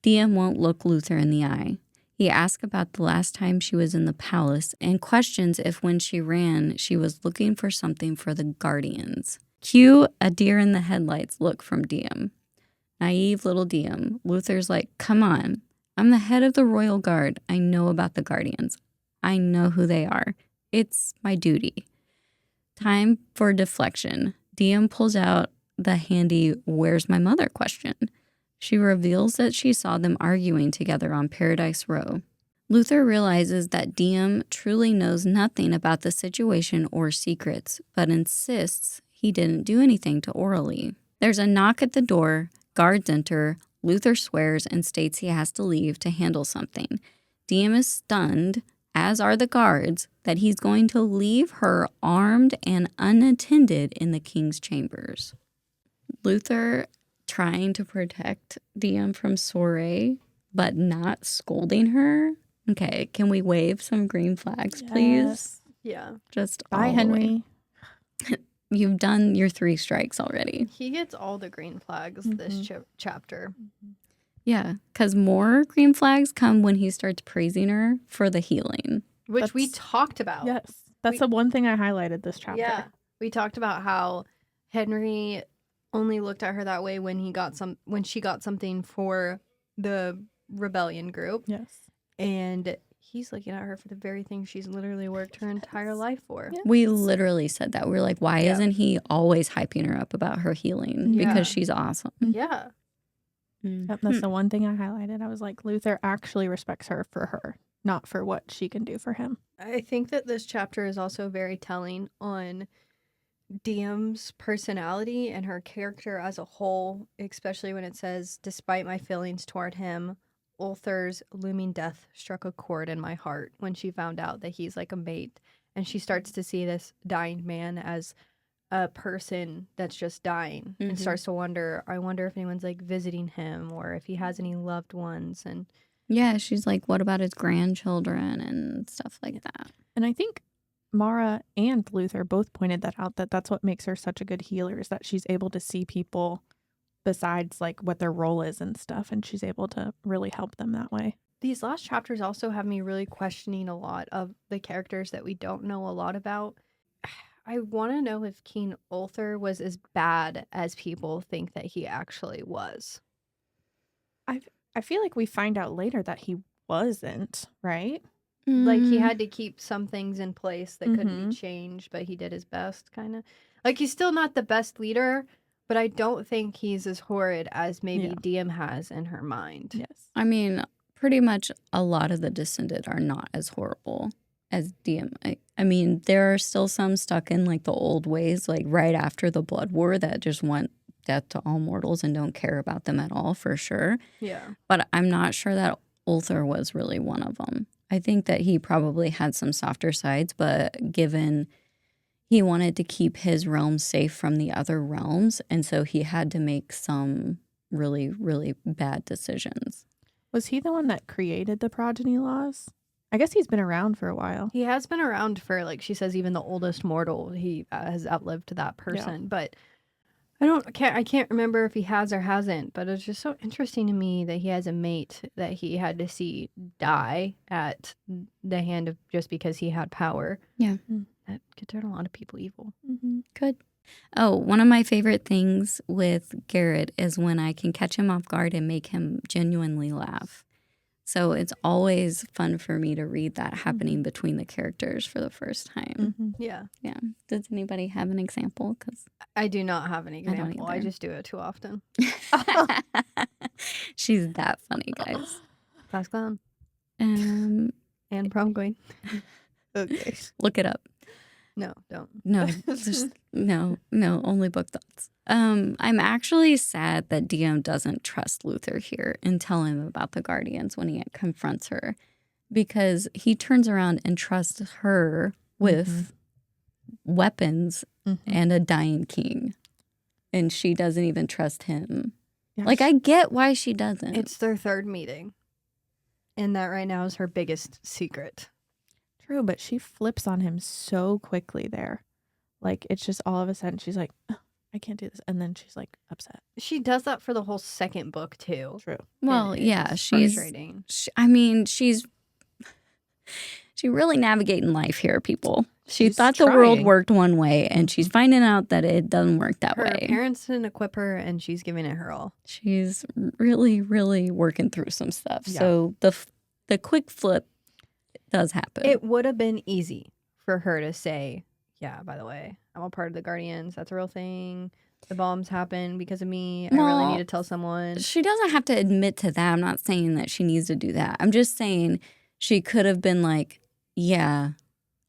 Diem won't look Luther in the eye. He asks about the last time she was in the palace and questions if when she ran, she was looking for something for the Guardians. Cue a deer in the headlights look from Diem. Naive little Diem. Luther's like, come on. I'm the head of the royal guard. I know about the Guardians. I know who they are. It's my duty. Time for deflection. Diem pulls out the handy "where's my mother" question. She reveals that she saw them arguing together on Paradise Row. Luther realizes that Diem truly knows nothing about the situation or secrets, but insists he didn't do anything to Orally. There's a knock at the door, guards enter, Luther swears and states he has to leave to handle something. Diem is stunned, as are the guards, that he's going to leave her armed and unattended in the king's chambers. Luther trying to protect Diem from Soiree, but not scolding her. Okay, can we wave some green flags, please? Yes. Yeah. Just Bye, all the way. Henri. You've done your 3 strikes already. He gets all the green flags this chapter. Yeah, because more green flags come when he starts praising her for the healing. Which we That's- talked about. Yes. That's the one thing I highlighted this chapter. Yeah. We talked about how Henri only looked at her that way when she got something for the rebellion group. Yes. And he's looking at her for the very thing she's literally worked her entire life for. Yeah. We literally said that. We were like, why isn't he always hyping her up about her healing? Yeah. Because she's awesome. Yeah. Yep, that's the one thing I highlighted. I was like, Luther actually respects her for her, not for what she can do for him. I think that this chapter is also very telling on Diem's personality and her character as a whole, especially when it says, despite my feelings toward him, Ulther's looming death struck a chord in my heart when she found out that he's like a mate. And she starts to see this dying man as a person that's just dying and starts to wonder, I wonder if anyone's like visiting him or if he has any loved ones. And Yeah, she's like, what about his grandchildren and stuff like that? And I think Mara and Luther both pointed that out, that that's what makes her such a good healer, is that she's able to see people besides like what their role is and stuff, and she's able to really help them that way. these last chapters also have me really questioning a lot of the characters that we don't know a lot about. I want to know if King Ulther was as bad as people think that he actually was. I feel like we find out later that he wasn't, right? Like, he Mm, had to keep some things in place that couldn't be changed, but he did his best, kind of. Like, he's still not the best leader, but I don't think he's as horrid as maybe Yeah. Diem has in her mind. Yes. I mean, pretty much a lot of the Descended are not as horrible as Diem. I mean, there are still some stuck in like the old ways, like right after the Blood War, that just want death to all mortals and don't care about them at all, for sure. Yeah. But I'm not sure that Ulther was really one of them. I think that he probably had some softer sides, but given he wanted to keep his realm safe from the other realms, and so he had to make some really, really bad decisions. Was he the one that created the progeny laws? I guess he's been around for a while. He has been around for, like she says, even the oldest mortal. He has outlived that person. But I can't remember if he has or hasn't. But it's just so interesting to me that he has a mate that he had to see die at the hand of just because he had power. Yeah. That could turn a lot of people evil. Good. Oh, one of my favorite things with Garrett is when I can catch him off guard and make him genuinely laugh. So it's always fun for me to read that happening between the characters for the first time. Mm-hmm. Yeah. Yeah. Does anybody have an example? Because I do not have an don't example. I either. just do it too often. she's that funny, guys. Class clown Um, and prom queen. Okay. look it up. No, don't. No, just no, only book thoughts. I'm actually sad that Diem doesn't trust Luther here and tell him about the Guardians when he confronts her, because he turns around and trusts her with weapons and a dying king, and she doesn't even trust him. Yeah, Like, I get why she doesn't. It's their third meeting. And that right now is her biggest secret. True, but she flips on him so quickly there. Like, it's just all of a sudden she's like, "Ugh, I can't do this." And then she's like upset. She does that for the whole second book, too. True. well, And yeah, it's she's. frustrating. She's really navigating life here, people. She She's thought the world trying. worked one way, and she's finding out that it doesn't work that Her way. parents didn't equip her, and she's giving it her all. She's really, really working through some stuff. Yeah. So the quick flip does happen. It would have been easy for her to say, yeah, by the way, I'm a part of the Guardians. That's a real thing. The bombs happen because of me. I really Well, need to tell someone. She doesn't have to admit to that. I'm not saying that she needs to do that. I'm just saying she could have been like, yeah,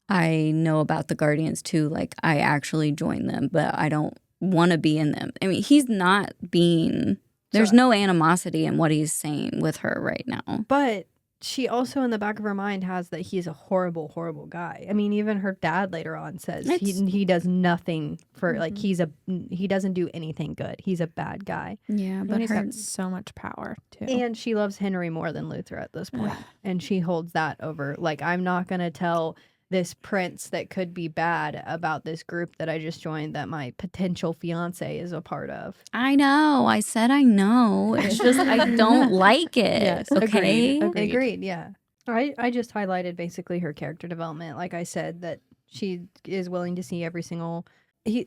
I know about the Guardians too. Like, I actually joined them, but I don't want to be in them. I mean, he's not being, there's no animosity in what he's saying with her right now. But she also in the back of her mind has that he's a horrible, horrible guy. I mean, even her dad later on says he does nothing for like he doesn't do anything good. He's a bad guy. Yeah, But but he's her, got so much power, too. And she loves Henri more than Luther at this point. And she holds that over. Like, I'm not going to tell this prince that could be bad about this group that I just joined that my potential fiance is a part of. I know. I said I know. It's just I don't like it. Yes, Okay. Agreed, yeah. I just highlighted basically her character development. Like I said, that she is willing to see every single...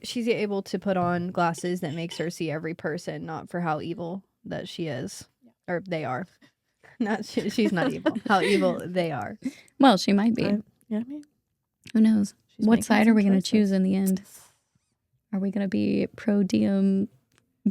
she's able to put on glasses that makes her see every person, not for how evil that she is. Or they are. Not she's not evil. How evil they are. Well, she might be. Yeah, I mean, Who knows? she's What making side are some we going to choices. choose in the end? Are we going to be pro Diem,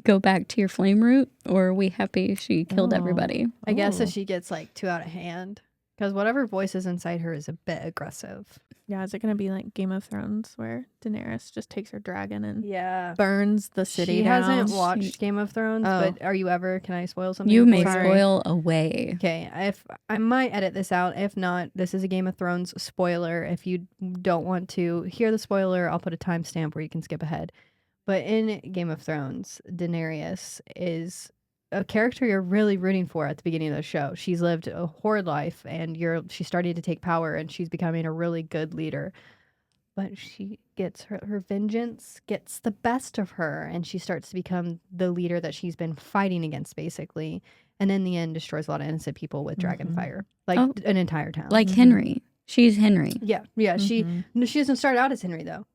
go back to your flame route, or are we happy she killed Oh. everybody? I guess Oh. if she gets like too out of hand. Because whatever voice is inside her is a bit aggressive. Yeah, is it going to be like Game of Thrones where Daenerys just takes her dragon and Yeah. burns the city She down? hasn't watched Game of Thrones, Oh. but are you ever? Can I spoil something? You for may Sorry. spoil away. Okay, if I might edit this out. If not, this is a Game of Thrones spoiler. If you don't want to hear the spoiler, I'll put a timestamp where you can skip ahead. But in Game of Thrones, Daenerys is a character you're really rooting for at the beginning of the show. She's lived a horrid life, and she's starting to take power, and she's becoming a really good leader. But she gets her vengeance gets the best of her, and she starts to become the leader that she's been fighting against, basically. And in the end, destroys a lot of innocent people with dragon fire, like Oh. an entire town. Like Henri. She's Henri. yeah. Mhm. She doesn't start out as Henri though.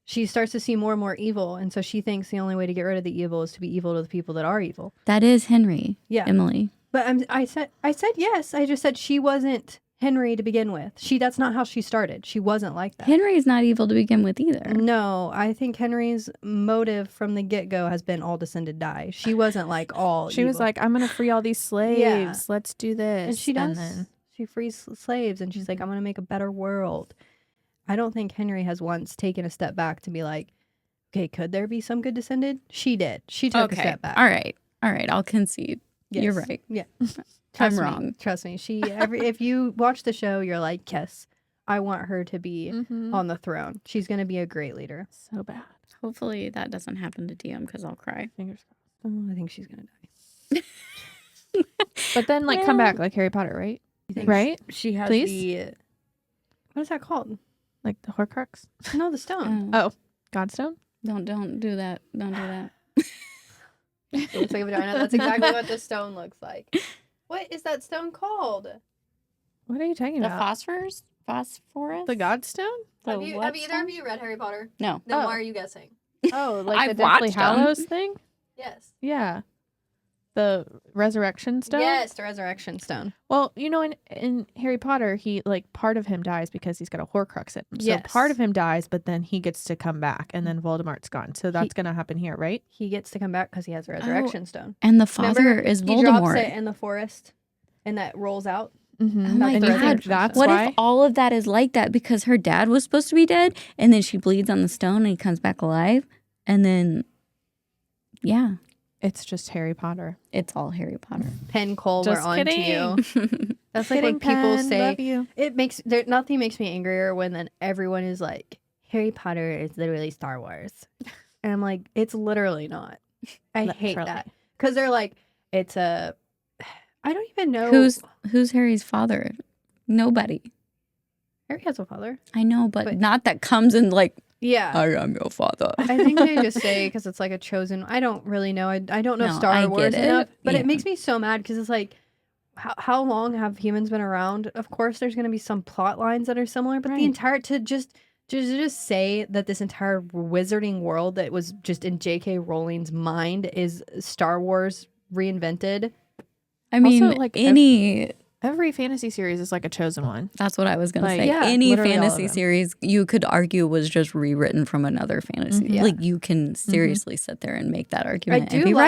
She starts to see more and more evil, and so she thinks the only way to get rid of the evil is to be evil to the people that are evil. That is Henri. Yeah, Emily. but I said yes. I just said she wasn't Henri to begin with. That's not how she started. She wasn't like that. Henri is not evil to begin with either. No, I think Henry's motive from the get-go has been all descended die. She wasn't like all She was evil. like, I'm going to free all these slaves. Let's do this. and she does. then She frees slaves, and she's like, I'm going to make a better world. I don't think Henri has once taken a step back to be like, okay, could there be some good descended? She did. She took a step back. All right. I'll concede. Yes. You're right. Yeah. I'm Me. wrong. Trust me. If you watch the show, you're like, yes, I want her to be on the throne. She's going to be a great leader. so bad. Hopefully that doesn't happen to Diem because I'll cry. Fingers crossed. Oh, I think she's going to die. But then, like, come back like Harry Potter, right? You think Right? She has Please? the... What is that called? Like the Horcrux, No, the stone. Oh. Godstone. Don't do that. Don't do that. It looks like a vagina. That's exactly what the stone looks like. What is that stone called? What are you talking The about? phosphorus? The Godstone? The Have what either stone? of you read Harry Potter? No. Then Oh. why are you guessing? Oh, like I've the Deathly watched 'em. Hallows thing? Yes. Yeah. The resurrection stone? Yes, the resurrection stone. Well, you know, in Harry Potter, he, like, part of him dies because he's got a Horcrux in him. So Yes. part of him dies, but then he gets to come back, and then Voldemort's gone. So that's going to happen here, right? He gets to come back because he has a resurrection stone. And the father Remember, is he drops Voldemort. it in the forest, and that rolls out. Mm-hmm. Oh my And you God. think that's What why? if all of that is like that because her dad was supposed to be dead and then she bleeds on the stone and he comes back alive? And then, yeah, It's just Harry Potter. it's all Harry Potter. Penn Cole, Just we're on to kidding. you. That's like Kidding, when people Penn, say love you. nothing makes me angrier when then everyone is like, Harry Potter is literally Star Wars. And I'm like, it's literally not. I hate Literally. that. Because they're like, it's a I don't even know Who's Harry's father? Nobody. Harry has a father. I know, but But- not that comes in like, Yeah. I am your father. I think they just say because it's like a chosen. I don't really know. I don't know No, I Star get Wars it. enough, but Yeah. it makes me so mad because it's like, how long have humans been around? Of course, there's going to be some plot lines that are similar, but the Right. entire to just say that this entire wizarding world that was just in J.K. Rowling's mind is Star Wars reinvented. I mean, Also, like, Every fantasy series is like a chosen one. that's what I was going to Like, say. yeah, Any literally all of fantasy them. series you could argue was just rewritten from another fantasy. Mhm. Yeah. Like you can seriously sit there and make that I argument do and be like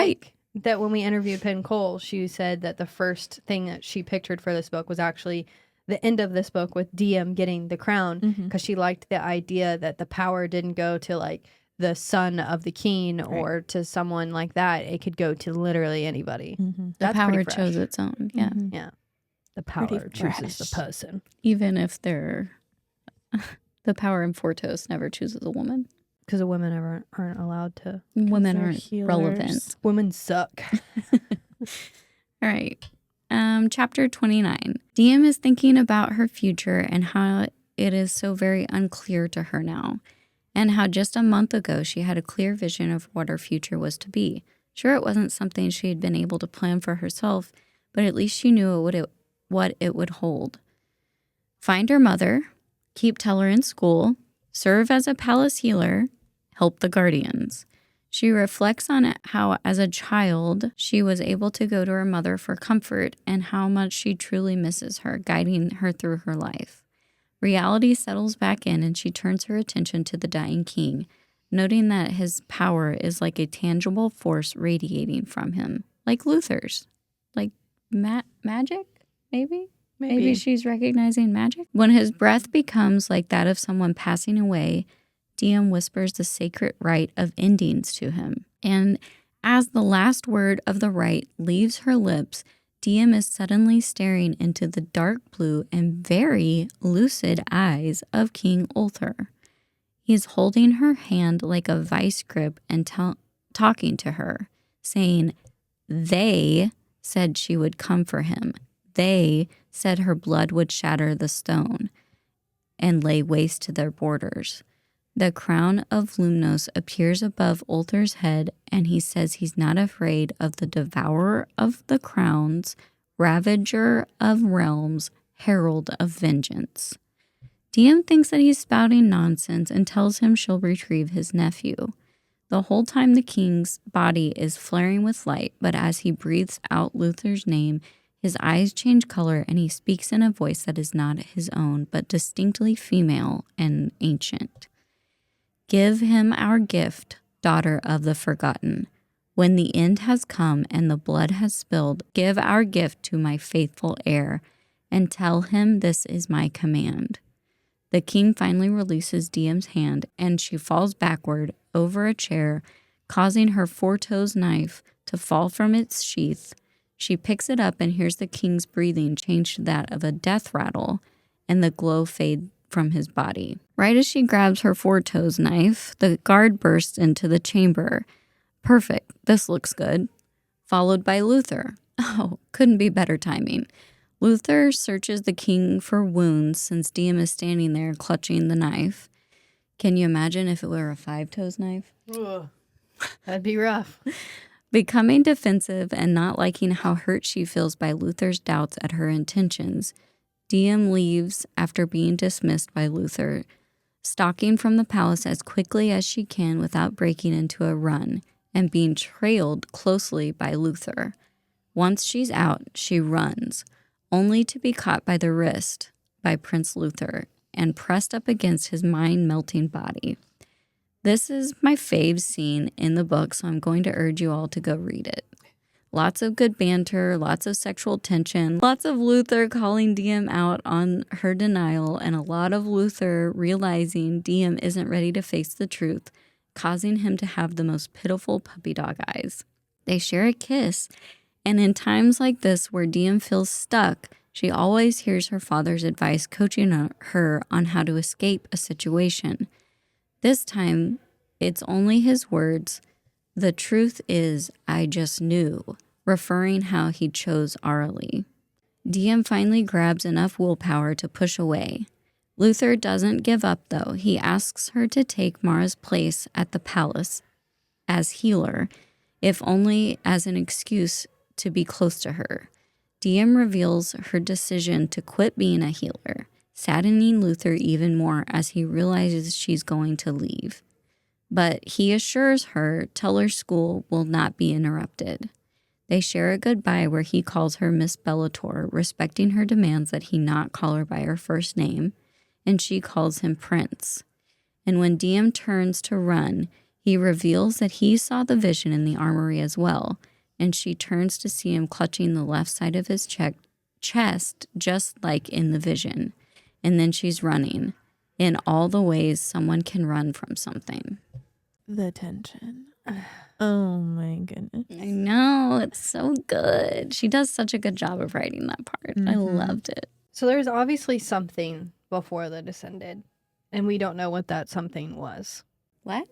right. that when we interviewed Penn Cole, she said that the first thing that she pictured for this book was actually the end of this book with Diem getting the crown because she liked the idea that the power didn't go to like the son of the king or to someone like that. It could go to literally anybody. Mm-hmm. The That's power pretty fresh. chose its own. Yeah. Yeah. The power Pretty chooses the fresh. person. Even if they're the power in Fortos never chooses a woman. Because the women aren't allowed to. Women they're aren't healers. relevant. Women suck. All right. Chapter 29. Diem is thinking about her future and how it is so very unclear to her now, and how just a month ago she had a clear vision of what her future was to be. Sure, it wasn't something she had been able to plan for herself, but at least she knew what it would hold. Find her mother, keep Teller in school, serve as a palace healer, help the guardians. She reflects on how, as a child, she was able to go to her mother for comfort and how much she truly misses her, guiding her through her life. Reality settles back in and she turns her attention to the dying king, noting that his power is like a tangible force radiating from him, like Luther's. Like magic, maybe? Maybe she's recognizing magic. When his breath becomes like that of someone passing away, Diem whispers the sacred rite of endings to him. And as the last word of the rite leaves her lips, Diem is suddenly staring into the dark blue and very lucid eyes of King Ulthar. He's holding her hand like a vice grip and talking to her, saying, "They said she would come for him. They said her blood would shatter the stone and lay waste to their borders." The crown of Lumnos appears above Ulthar's head, and he says he's not afraid of the devourer of the crowns, ravager of realms, herald of vengeance. Diem thinks that he's spouting nonsense and tells him she'll retrieve his nephew. The whole time the king's body is flaring with light, but as he breathes out Luther's name, his eyes change color and he speaks in a voice that is not his own, but distinctly female and ancient. "Give him our gift, daughter of the forgotten. When the end has come and the blood has spilled, give our gift to my faithful heir, and tell him this is my command." The king finally releases Diem's hand, and she falls backward over a chair, causing her Fortos knife to fall from its sheath. She picks it up and hears the king's breathing change to that of a death rattle, and the glow fade from his body. Right as she grabs her Fortos knife, the guard bursts into the chamber. Perfect, this looks good. Followed by Luther. Oh, couldn't be better timing. Luther searches the king for wounds since Diem is standing there clutching the knife. Can you imagine if it were a 5-toes knife? Ugh. That'd be rough. Becoming defensive and not liking how hurt she feels by Luther's doubts at her intentions, Diem leaves after being dismissed by Luther, stalking from the palace as quickly as she can without breaking into a run, and being trailed closely by Luther. Once she's out, she runs, only to be caught by the wrist by Prince Luther and pressed up against his mind-melting body. This is my fave scene in the book, so I'm going to urge you all to go read it. Lots of good banter, lots of sexual tension, lots of Luther calling Diem out on her denial, and a lot of Luther realizing Diem isn't ready to face the truth, causing him to have the most pitiful puppy dog eyes. They share a kiss, and in times like this where Diem feels stuck, she always hears her father's advice coaching her on how to escape a situation. This time, it's only his words, "The truth is, I just knew," referring how he chose Arlie. Diem finally grabs enough willpower to push away. Luther doesn't give up, though. He asks her to take Mara's place at the palace as healer, if only as an excuse to be close to her. Diem reveals her decision to quit being a healer, saddening Luther even more as he realizes she's going to leave. But he assures her Teller school will not be interrupted. They share a goodbye where he calls her Miss Bellator, respecting her demands that he not call her by her first name, and she calls him Prince. And when Diem turns to run, he reveals that he saw the vision in the armory as well, and she turns to see him clutching the left side of his chest, just like in the vision. And then she's running in all the ways someone can run from something. The tension. Oh my goodness. I know, it's so good. She does such a good job of writing that part. I loved it. So there's obviously something before the Descended, and we don't know what that something was. What?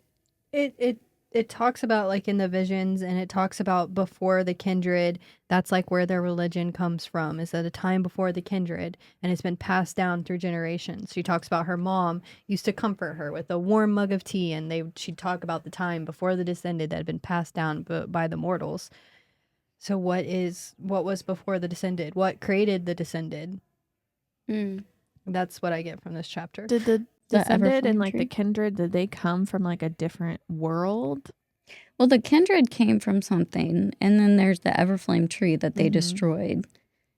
It talks about like in the visions, and it talks about before the kindred. That's like where their religion comes from, is at a time before the kindred, and it's been passed down through generations. She talks about her mom used to comfort her with a warm mug of tea, and she'd talk about the time before the Descended that had been passed down by the mortals. So what was before the Descended? What created the Descended? That's what I get from this chapter. Did the Descended and Everflame like tree? the kindred, did they come from like a different world? Well, the kindred came from something, and then there's the Everflame tree that they Mhm. destroyed.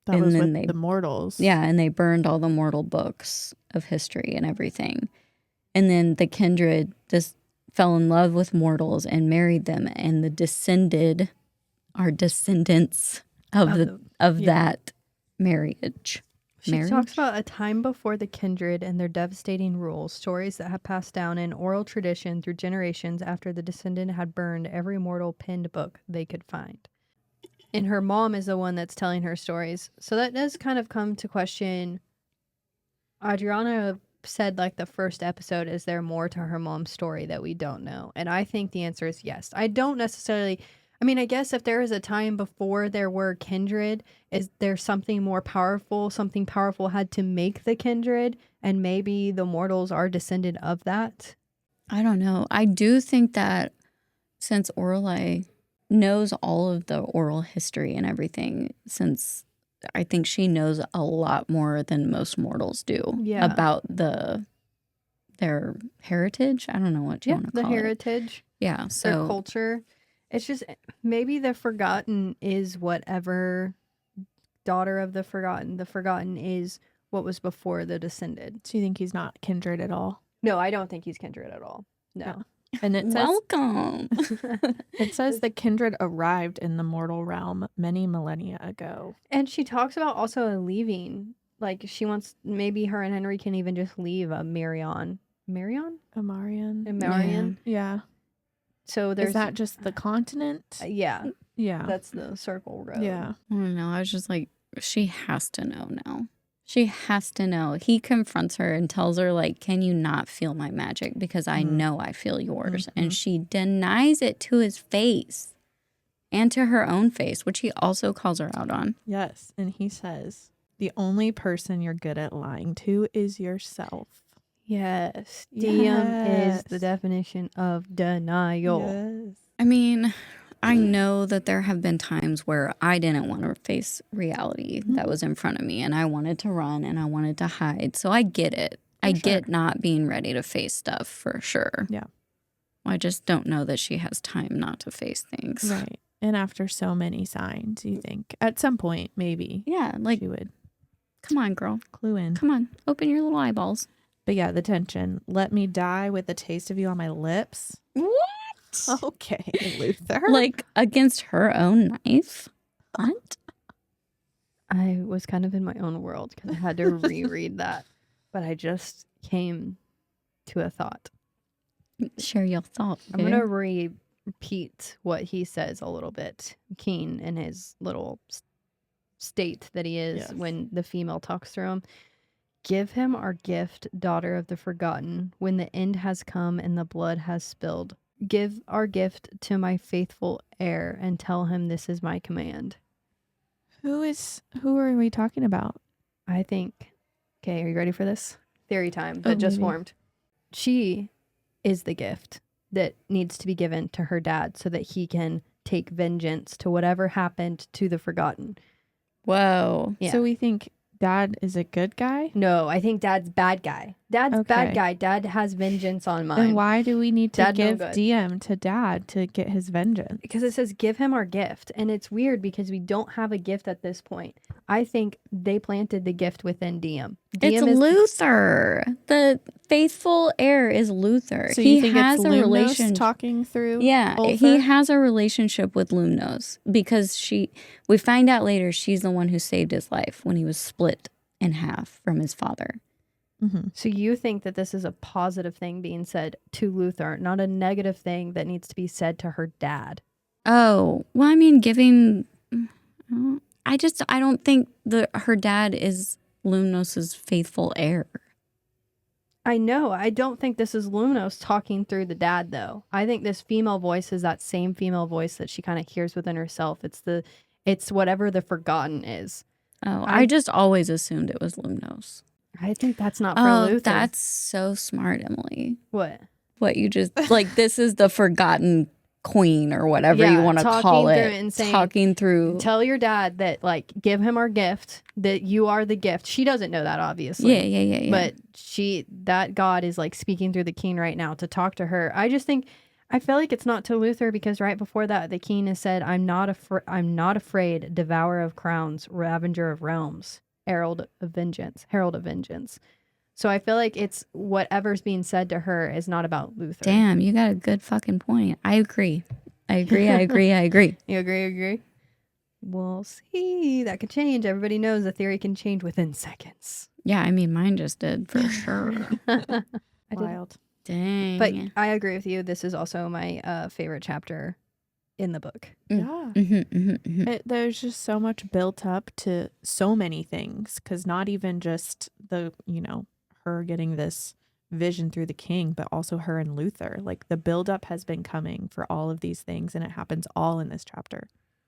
That And was then with the mortals. Yeah, and they burned all the mortal books of history and everything. And then the kindred just fell in love with mortals and married them, and the Descended are descendants of that marriage. She talks about a time before the kindred and their devastating rule, stories that have passed down in oral tradition through generations after the Descendant had burned every mortal pinned book they could find. And her mom is the one that's telling her stories. So that does kind of come to question. Adriana said like the first episode, is there more to her mom's story that we don't know? And I think the answer is yes. I don't necessarily... I mean, I guess if there is a time before there were kindred, is there something more powerful? Something powerful had to make the kindred, and maybe the mortals are descended of that? I don't know. I do think that since Orlai knows all of the oral history and everything, since I think she knows a lot more than most mortals do about their heritage. I don't know what you want to call the it. heritage, Yeah, so their culture. It's just maybe the forgotten is whatever daughter of the forgotten. The forgotten is what was before the descended. So you think he's not kindred at all? No, I don't think he's kindred at all. No. And it says welcome. it says the kindred arrived in the mortal realm many millennia ago. And she talks about also leaving. Like she wants, maybe her and Henri can even just leave Marion. Amarian. Yeah. So there's Is that just the continent? yeah, Yeah. that's the circle road. Yeah. I don't know. I was just like, she has to know now. She has to know. He confronts her and tells her, like, can you not feel my magic? Because I know I feel yours. And she denies it to his face and to her own face, which he also calls her out on. Yes. And he says, the only person you're good at lying to is yourself. Yes. Diem is the definition of denial. Yes. I mean, I know that there have been times where I didn't want to face reality that was in front of me, and I wanted to run and I wanted to hide. So I get it. I get not being ready to face stuff for sure. Yeah. I just don't know that she has time not to face things. Right. And after so many signs, you think at some point maybe Yeah, like, she would come on, girl. clue in. Come on. Open your little eyeballs. But yeah, the tension. Let me die with the taste of you on my lips. What? Okay, Luther. Like, against her own knife? What? I was kind of in my own world because I had to reread that, but I just came to a thought. Share your thought. I'm going to repeat what he says a little bit. Keen in his little state that he is when the female talks through him. Give him our gift, daughter of the forgotten, when the end has come and the blood has spilled. Give our gift to my faithful heir and tell him this is my command. Who are we talking about? I think, okay, are you ready for this? Theory time that just maybe. formed. She is the gift that needs to be given to her dad so that he can take vengeance to whatever happened to the forgotten. Whoa. Yeah. So we think Dad is a good guy? No, I think Dad's bad guy. Dad's bad Okay. guy. Dad has vengeance on mine. Then why do we need to Dad no give good. Diem to Dad to get his vengeance? Because it says give him our gift. And it's weird because we don't have a gift at this point. I think they planted the gift within Diem. It's Luther. The faithful heir is Luther. So he you think has it's a Lumnos relationship. talking through? Yeah, Ulfar? he has a relationship with Lumnos because we find out later she's the one who saved his life when he was split in half from his father. Mm-hmm. So you think that this is a positive thing being said to Luther, not a negative thing that needs to be said to her dad? Oh, well, I mean, I don't think her dad is Lumnos's faithful heir. I know. I don't think this is Lumnos talking through the dad, though. I think this female voice is that same female voice that she kind of hears within herself. It's whatever the forgotten is. Oh, I just always assumed it was Lumnos. I think that's not for Luther. That's so smart, Emily. What? What you just, like, this is the forgotten queen or whatever you want to call talking it. through and saying, Talking through. Tell your dad that, like, give him our gift, that you are the gift. She doesn't know that, obviously. Yeah. But that God is, like, speaking through the king right now to talk to her. I feel like it's not to Luther because right before that, the king has said, I'm not afraid, devourer of crowns, ravager of realms, herald of vengeance. So I feel like it's whatever's being said to her is not about Luther. Damn, you got a good fucking point. I agree. I agree. You agree? We'll see. That could change. Everybody knows a theory can change within seconds. Yeah, I mean, mine just did for sure. Wild. Dang. But I agree with you. This is also my favorite chapter in the book. Yeah. There's just so much built up to so many things because not even just her getting this vision through the king, but also her and Luther. Like the buildup has been coming for all of these things and it happens all in this chapter.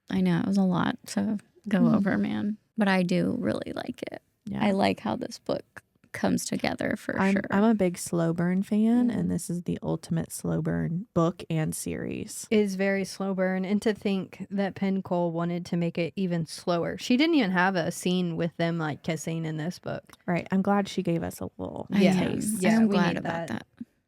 I know, it was a lot to go over, man. But I do really like it. Yeah. I like how this book comes together for sure. I'm a big slow burn fan, and this is the ultimate slow burn book and series. It is very slow burn, and to think that Penn Cole wanted to make it even slower. She didn't even have a scene with them like kissing in this book. Right. I'm glad she gave us a little taste. Yeah, I'm we glad need about that.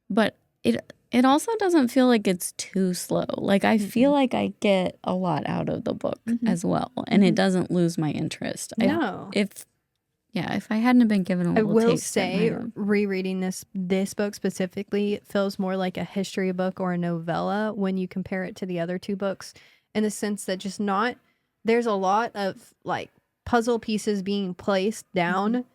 But it also doesn't feel like it's too slow. Like I feel like I get a lot out of the book as well, and it doesn't lose my interest. No. If I hadn't been given a I little will taste, say, rereading this book specifically, it feels more like a history book or a novella when you compare it to the other two books, in the sense that there's a lot of like puzzle pieces being placed down,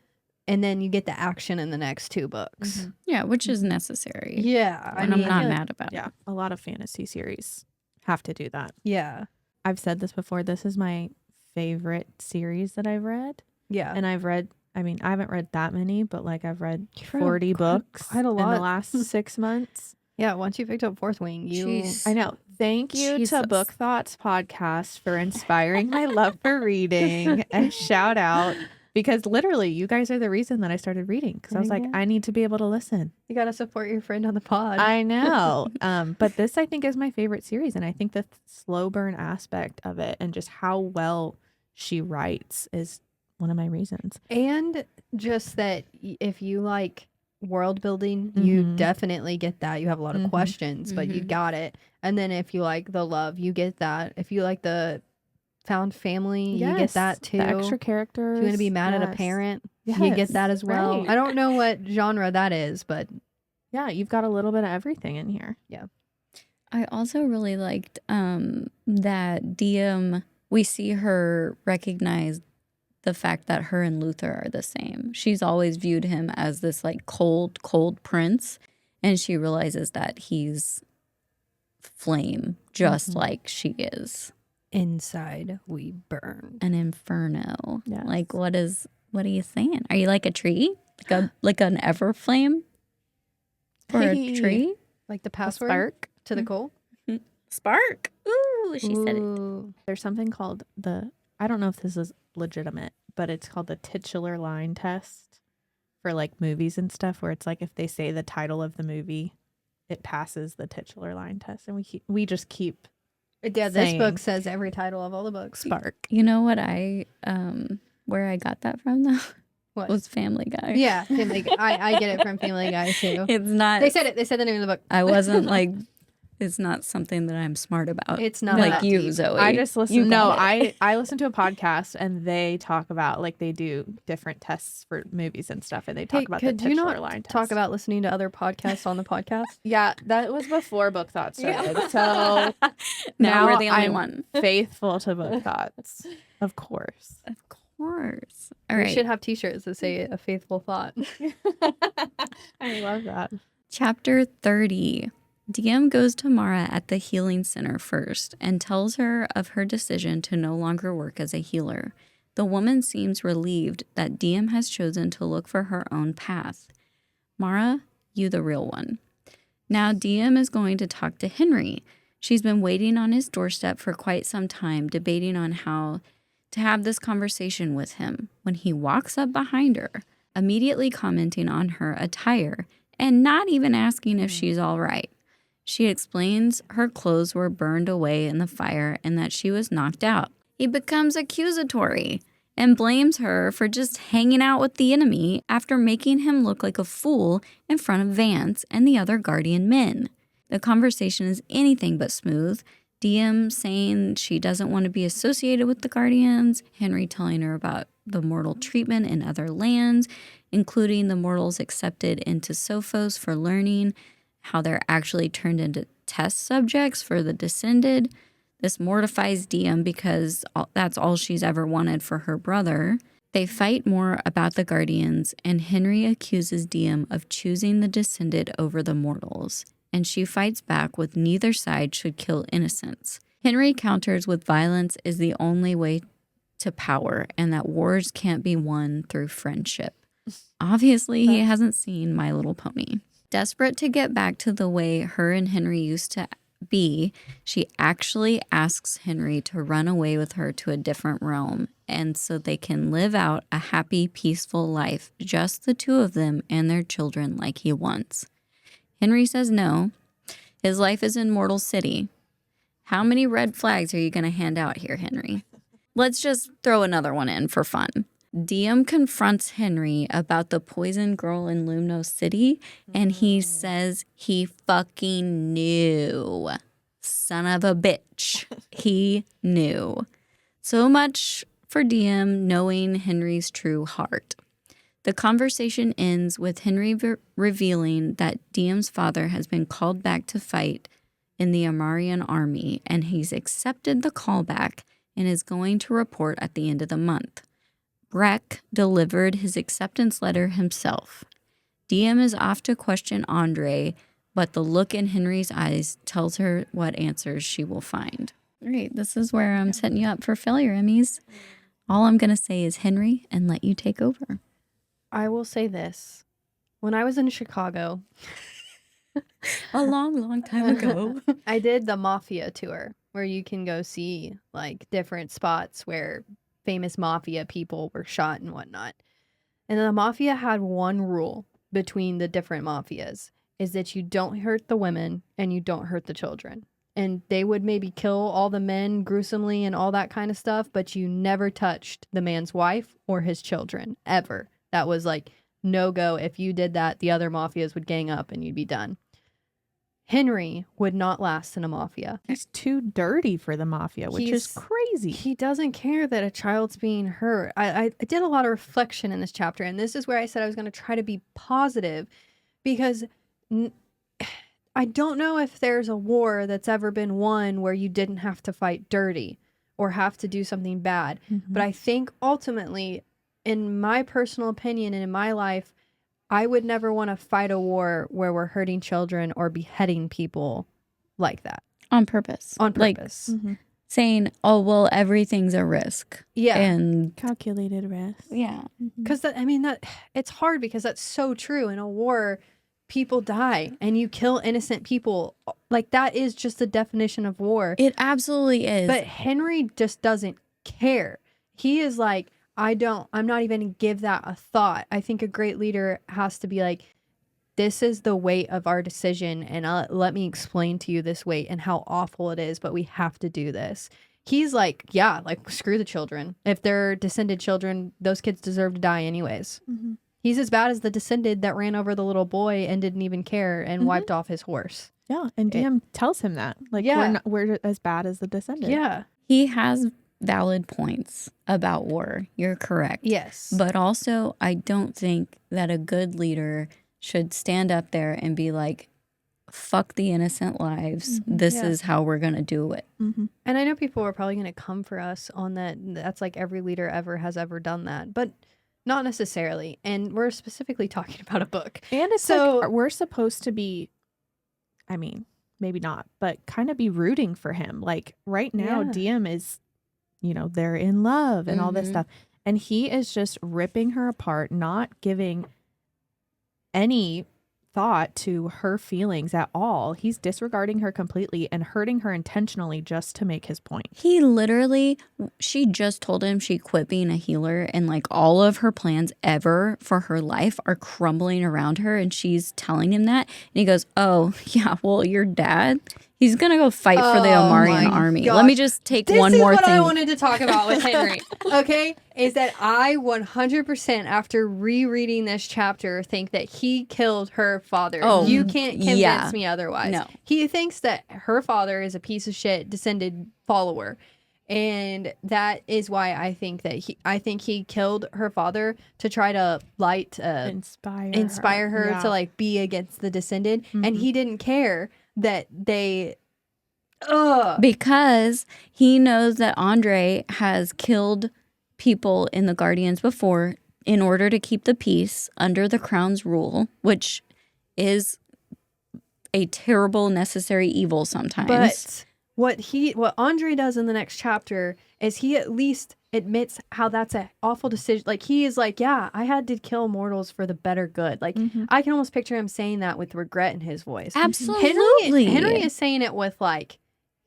and then you get the action in the next two books. yeah, which is necessary. Yeah, and I'm not mad about it. Yeah, a lot of fantasy series have to do that. Yeah, I've said this before. This is my favorite series that I've read. yeah. And I haven't read that many, but like I've read 40 books quite a lot in the last 6 months. Yeah, once you picked up Fourth Wing, Jeez. I know. Thank you Jesus. to Book Thots Podcast for inspiring my love for reading. And shout out, because literally you guys are the reason that I started reading. Because I was like, I need to be able to listen. You gotta support your friend on the pod. I know. But this I think is my favorite series. And I think the slow burn aspect of it and just how well she writes is one of my reasons. And just that if you like world building, you Mhm. definitely get that. You have a lot of Mhm. questions, but you got it. And then if you like the love, you get that. If you like the found family, you get that too. The extra characters. If you want to be mad at a parent, you get Yes, that as well. right. I don't know what genre that is, but Yeah, you've got a little bit of everything in here. I also really liked that Diem, we see her recognize the fact that her and Luther are the same. She's always viewed him as this like cold prince, and she realizes that he's flame just like she is. inside we burn. An inferno. Yes. Like what are you saying? Are you like a tree? Like an Everflame? For a tree? Like the A password spark. to the coal. Spark. Ooh, she said it. Ooh. There's something called I don't know if this is legitimate, but it's called the titular line test for like movies and stuff, where it's like if they say the title of the movie, it passes the titular line test, and we just keep Yeah, this saying book says every title of all the books. spark. You know what where I got that from though? What? Was Family Guy. Yeah, Family Guy. I get it from Family Guy too. It's not. They said it. They said the name of the book. I wasn't like. It's not something that I'm smart about. It's not like that you, deep. Zoe. I just You listen. No, got it. I listen to a podcast and they talk about like they do different tests for movies and stuff, and they talk about the could you titular not line test. talk about listening to other podcasts on the podcast? Yeah, that was before Book Thoughts started. So now we're the only I'm one. faithful to Book Thoughts, of course. Of course. All We right. should have T-shirts that say "A Faithful Thought." I love that. Chapter 30. Diem goes to Mara at the healing center first and tells her of her decision to no longer work as a healer. The woman seems relieved that Diem has chosen to look for her own path. Mara, you the real one. Now Diem is going to talk to Henri. She's been waiting on his doorstep for quite some time, debating on how to have this conversation with him, when he walks up behind her, immediately commenting on her attire and not even asking if she's all right. She explains her clothes were burned away in the fire and that she was knocked out. He becomes accusatory and blames her for just hanging out with the enemy after making him look like a fool in front of Vance and the other Guardian men. The conversation is anything but smooth. Diem saying she doesn't want to be associated with the Guardians, Henri telling her about the mortal treatment in other lands, including the mortals accepted into Sophos for learning, how they're actually turned into test subjects for the descended. This mortifies Diem because that's all she's ever wanted for her brother. They fight more about the Guardians, and Henri accuses Diem of choosing the descended over the mortals, and she fights back with neither side should kill innocents. Henri counters with violence is the only way to power, and that wars can't be won through friendship. Obviously, he hasn't seen My Little Pony. Desperate to get back to the way her and Henri used to be, she actually asks Henri to run away with her to a different realm, and so they can live out a happy, peaceful life, just the two of them and their children like he wants. Henri says no. His life is in Mortal City. How many red flags are you going to hand out here, Henri? Let's just throw another one in for fun. Diem confronts Henri about the poison girl in Lumnos City, and he says he fucking knew. Son of a bitch. He knew. So much for Diem knowing Henri's true heart. The conversation ends with Henri revealing that Diem's father has been called back to fight in the Amarian army, and he's accepted the callback and is going to report at the end of the month. Breck delivered his acceptance letter himself. Diem is off to question Andre, but the look in Henri's eyes tells her what answers she will find. All right, this is where I'm setting you up for failure, Emmys. All I'm going to say is Henri and let you take over. I will say this. When I was in Chicago, A long, long time ago. I did the Mafia tour where you can go see like different spots where famous Mafia people were shot and whatnot. And the Mafia had one rule between the different Mafias is that you don't hurt the women and you don't hurt the children. And they would maybe kill all the men gruesomely and all that kind of stuff, but you never touched the man's wife or his children, ever. That was like no-go. If you did that, the other mafias would gang up and you'd be done. Henri would not last in a mafia. He's too dirty for the mafia, which is crazy. He doesn't care that a child's being hurt. I did a lot of reflection in this chapter, and this is where I said I was going to try to be positive, because I don't know if there's a war that's ever been won where you didn't have to fight dirty or have to do something bad. But I think ultimately, in my personal opinion and in my life, I would never want to fight a war where we're hurting children or beheading people like that. On purpose. On purpose. Like saying, oh, well, everything's a risk. Yeah. And calculated risk. Yeah. Because that it's hard, because that's so true. In a war, people die and you kill innocent people. Like, that is just the definition of war. It absolutely is. But Henri just doesn't care. He is like, I'm not even going to give that a thought. I think a great leader has to be like, this is the weight of our decision, and let me explain to you this weight and how awful it is, but we have to do this. He's like, yeah, like, screw the children. If they're descended children, those kids deserve to die anyways. He's as bad as the descended that ran over the little boy and didn't even care and wiped off his horse. Yeah, and Diem tells him that. Like, we're as bad as the descended. Yeah. He has valid points about war. You're correct. Yes. But also, I don't think that a good leader should stand up there and be like, fuck the innocent lives. This is how we're going to do it. And I know people are probably going to come for us on that. That's like every leader ever has ever done that. But not necessarily. And we're specifically talking about a book. And it's so, like, we're supposed to be, I mean, maybe not, but kind of be rooting for him. Like, right now, Diem is, they're in love and all this stuff. And he is just ripping her apart, not giving any thought to her feelings at all. He's disregarding her completely and hurting her intentionally just to make his point. He literally, she just told him she quit being a healer, and like all of her plans ever for her life are crumbling around her, and she's telling him that. And he goes, oh, yeah, well, your dad, he's going to go fight for the Omarian army. gosh. Let me just take one more This is thing. what I wanted to talk about with Henri, okay? Is that I 100% after rereading this chapter think that he killed her father. Oh, you can't convince yeah. me otherwise. No. He thinks that her father is a piece of shit descended follower. And that is why I think that he killed her father to try to inspire her to like be against the descended. And he didn't care that they because he knows that Andre has killed people in the Guardians before in order to keep the peace under the Crown's rule, which is a terrible necessary evil sometimes. But what Andre does in the next chapter is he at least admits how that's an awful decision. Like, he is like, yeah, I had to kill mortals for the better good. Like, I can almost picture him saying that with regret in his voice. Absolutely. Henri is saying it with like,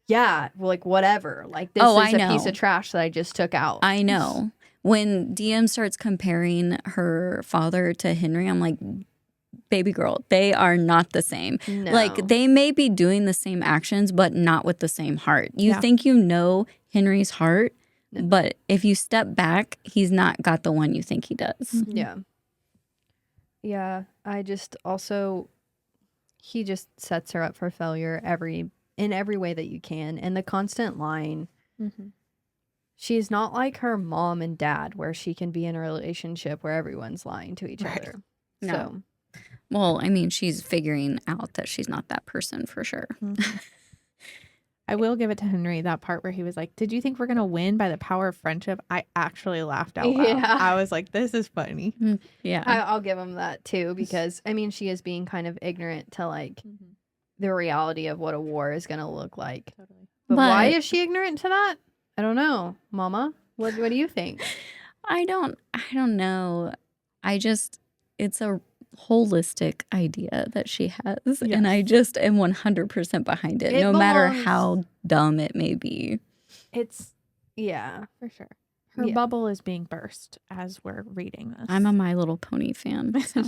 yeah, like, whatever. Like, this is a piece of trash that I just took out. I know. When Diem starts comparing her father to Henri, I'm like, baby girl, they are not the same. No. Like, they may be doing the same actions, but not with the same heart. You think you know Henri's heart, but if you step back, he's not got the one you think he does. Yeah. Yeah. I just also, he just sets her up for failure in every way that you can. And the constant lying. She's not like her mom and dad, where she can be in a relationship where everyone's lying to each other. No. So. Well, I mean, she's figuring out that she's not that person for sure. I will give it to Henri, that part where he was like, did you think we're going to win by the power of friendship? I actually laughed out loud. Yeah. I was like, this is funny. Yeah. I'll give him that too, because I mean, she is being kind of ignorant to like the reality of what a war is going to look like. Totally. But why is she ignorant to that? I don't know. Mama, what do you think? I don't know. It's a holistic idea that she has, and I just am 100% behind it, no matter how dumb it may be. It's for sure. Her bubble is being burst as we're reading this. I'm a My Little Pony fan, so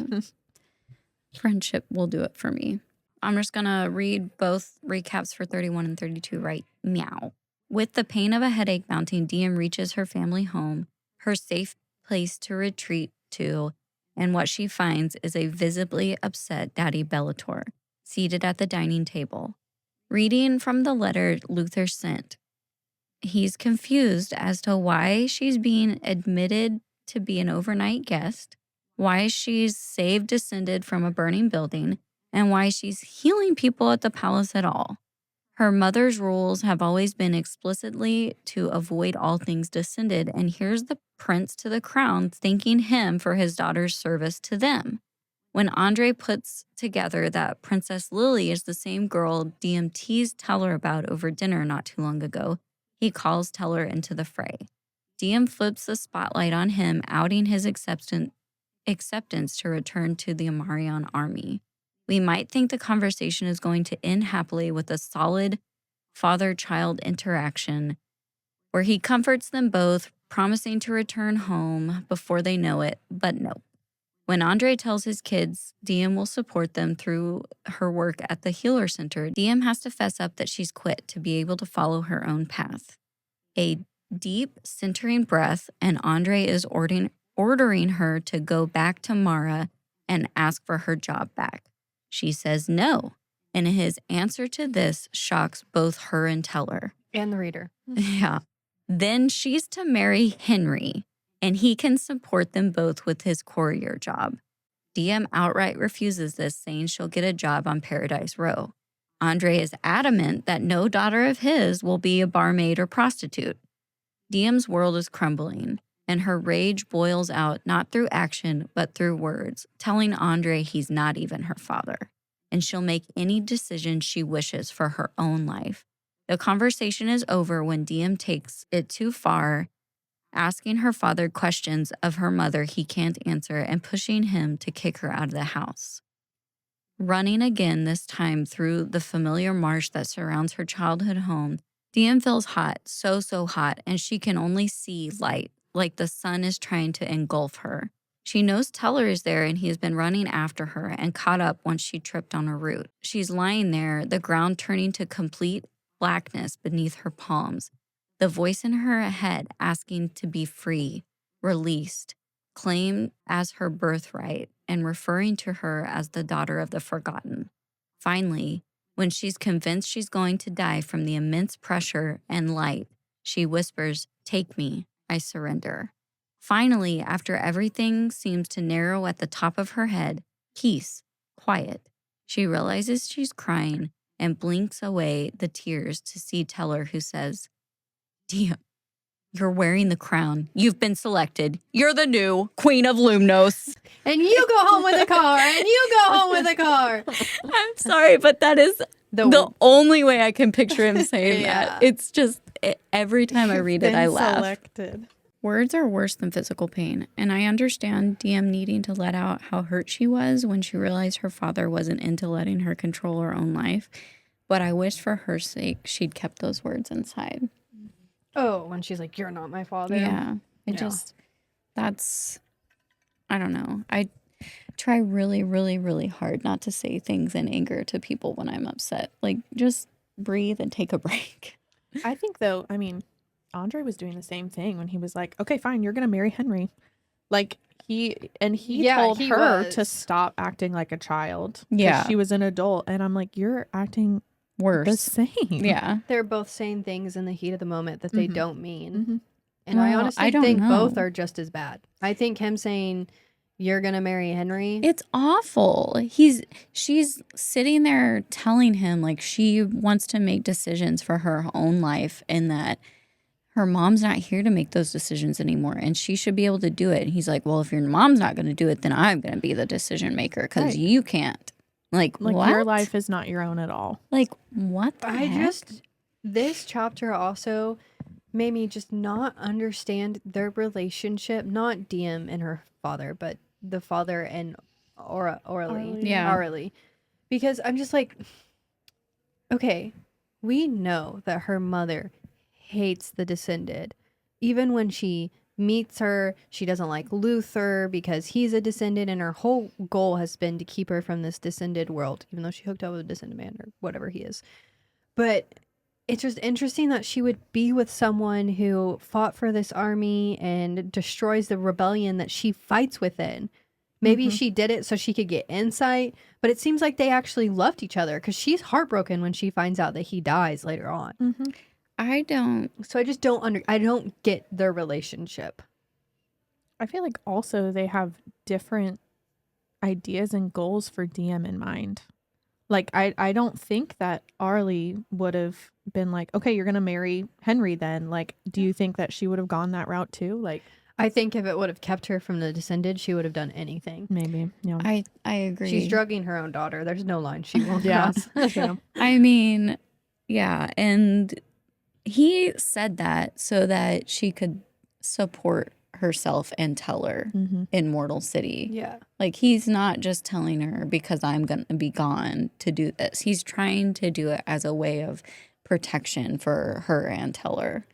friendship will do it for me. I'm just gonna read both recaps for 31 and 32 right meow. With the pain of a headache mounting, Diem reaches her family home, her safe place to retreat to, and what she finds is a visibly upset Daddy Bellator seated at the dining table, reading from the letter Luther sent. He's confused as to why she's being admitted to be an overnight guest, why she's saved descended from a burning building, and why she's healing people at the palace at all. Her mother's rules have always been explicitly to avoid all things descended, and here's the prince to the crown thanking him for his daughter's service to them. When Andre puts together that Princess Lily is the same girl Diem teased Teller about over dinner not too long ago, he calls Teller into the fray. Diem flips the spotlight on him, outing his acceptance to return to the Amarion army. We might think the conversation is going to end happily with a solid father-child interaction where he comforts them both, promising to return home before they know it, but no. When Andre tells his kids Diem will support them through her work at the Healer Center, Diem has to fess up that she's quit to be able to follow her own path. A deep, centering breath, and Andre is ordering her to go back to Mara and ask for her job back. She says no, and his answer to this shocks both her and Teller. And the reader. Yeah. Then she's to marry Henri, and he can support them both with his courier job. Diem outright refuses this, saying she'll get a job on Paradise Row. Andre is adamant that no daughter of his will be a barmaid or prostitute. Diem's world is crumbling, and her rage boils out not through action, but through words, telling Andre he's not even her father, and she'll make any decision she wishes for her own life. The conversation is over when Diem takes it too far, asking her father questions of her mother he can't answer and pushing him to kick her out of the house. Running again, this time through the familiar marsh that surrounds her childhood home, Diem feels hot, so hot, and she can only see light, like the sun is trying to engulf her. She knows Teller is there and he has been running after her and caught up once she tripped on a root. She's lying there, the ground turning to complete blackness beneath her palms. The voice in her head asking to be free, released, claimed as her birthright, and referring to her as the daughter of the forgotten. Finally, when she's convinced she's going to die from the immense pressure and light, she whispers, "Take me, I surrender." Finally, after everything seems to narrow at the top of her head, peace, quiet, she realizes she's crying and blinks away the tears to see Teller, who says, "Diem, you're wearing the crown. You've been selected. You're the new Queen of Lumnos." And you go home with a car. And you go home with a car. I'm sorry, but that is the only way I can picture him saying that. It's just, every time I read it, I laugh. Selected. Words are worse than physical pain, and I understand Diem needing to let out how hurt she was when she realized her father wasn't into letting her control her own life, but I wish for her sake she'd kept those words inside. Oh, when she's like, "You're not my father." Yeah. I don't know. I try really, really, really hard not to say things in anger to people when I'm upset. Like, just breathe and take a break. I think, though, I mean, Andre was doing the same thing when he was like, "Okay, fine, you're going to marry Henri." Like, he told her to stop acting like a child. Yeah. She was an adult. And I'm like, you're acting Worse. the same. Yeah. They're both saying things in the heat of the moment that they don't mean. Mm-hmm. And I Well, honestly I don't think know. both are just as bad. I think him saying, "You're going to marry Henri." It's awful. She's sitting there telling him like she wants to make decisions for her own life and that her mom's not here to make those decisions anymore and she should be able to do it. And he's like, "Well, if your mom's not going to do it, then I'm going to be the decision maker because you can't." Like what? Your life is not your own at all. Like, what the heck? This chapter also made me just not understand their relationship, not Diem and her father, but the father and Orly. Yeah. Orly. Because I'm just like, okay, we know that her mother hates the descended. Even when she meets her, she doesn't like Luther because he's a descendant, and her whole goal has been to keep her from this descended world, even though she hooked up with a descended man or whatever he is. But it's just interesting that she would be with someone who fought for this army and destroys the rebellion that she fights within. Maybe she did it so she could get insight, but it seems like they actually loved each other because she's heartbroken when she finds out that he dies later on. I don't. So I just I don't get their relationship. I feel like also they have different ideas and goals for Diem in mind. Like, I don't think that Arlie would have been like, okay, you're going to marry Henri then. Like, do you think that she would have gone that route too? Like, I think if it would have kept her from the Descended, she would have done anything. maybe. Yeah. I agree. She's drugging her own daughter. There's no line she won't Yeah. cross. Yeah. I mean, yeah. And he said that so that she could support herself and tell her in Mortal City. Yeah. Like, he's not just telling her because I'm going to be gone to do this. He's trying to do it as a way of protection for her and Teller.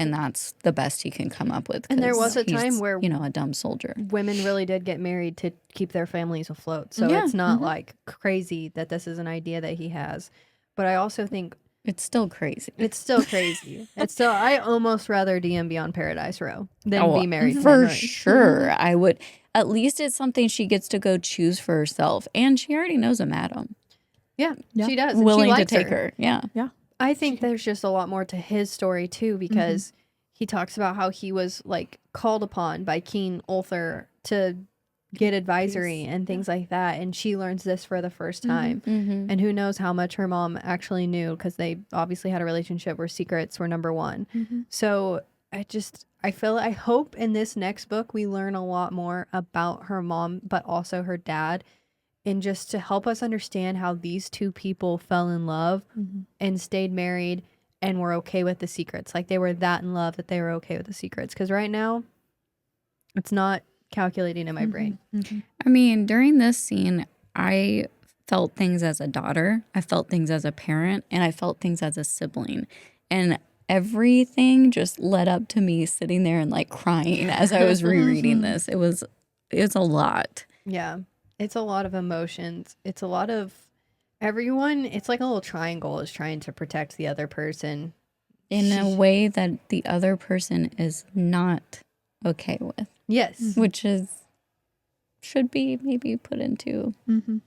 And that's the best he can come up with. And there was a he's, time where, you know, a dumb soldier. women really did get married to keep their families afloat. So Yeah. it's not like crazy that this is an idea that he has. But I also think It's still crazy. it's still crazy. It's still, I almost rather Diem be on Paradise Row than be married to for Henri. sure. I would. At least it's something she gets to go choose for herself. And she already knows a madam. Yeah, Yeah. she does. And Willing she to likes take her. Yeah. I think there's just a lot more to his story too, because he talks about how he was like called upon by King Ulthar to get advisory and things like that, and she learns this for the first time. And who knows how much her mom actually knew, because they obviously had a relationship where secrets were number one. So I hope in this next book we learn a lot more about her mom, but also her dad, and just to help us understand how these two people fell in love and stayed married and were okay with the secrets. Like, they were that in love that they were okay with the secrets. Because right now, it's not calculating in my brain. I mean, during this scene, I felt things as a daughter, I felt things as a parent, and I felt things as a sibling. And everything just led up to me sitting there and like crying as I was rereading this. It's a lot. Yeah. It's a lot of emotions. It's a lot of everyone. It's like a little triangle is trying to protect the other person In a way that the other person is not okay with. Yes. Which should be maybe put into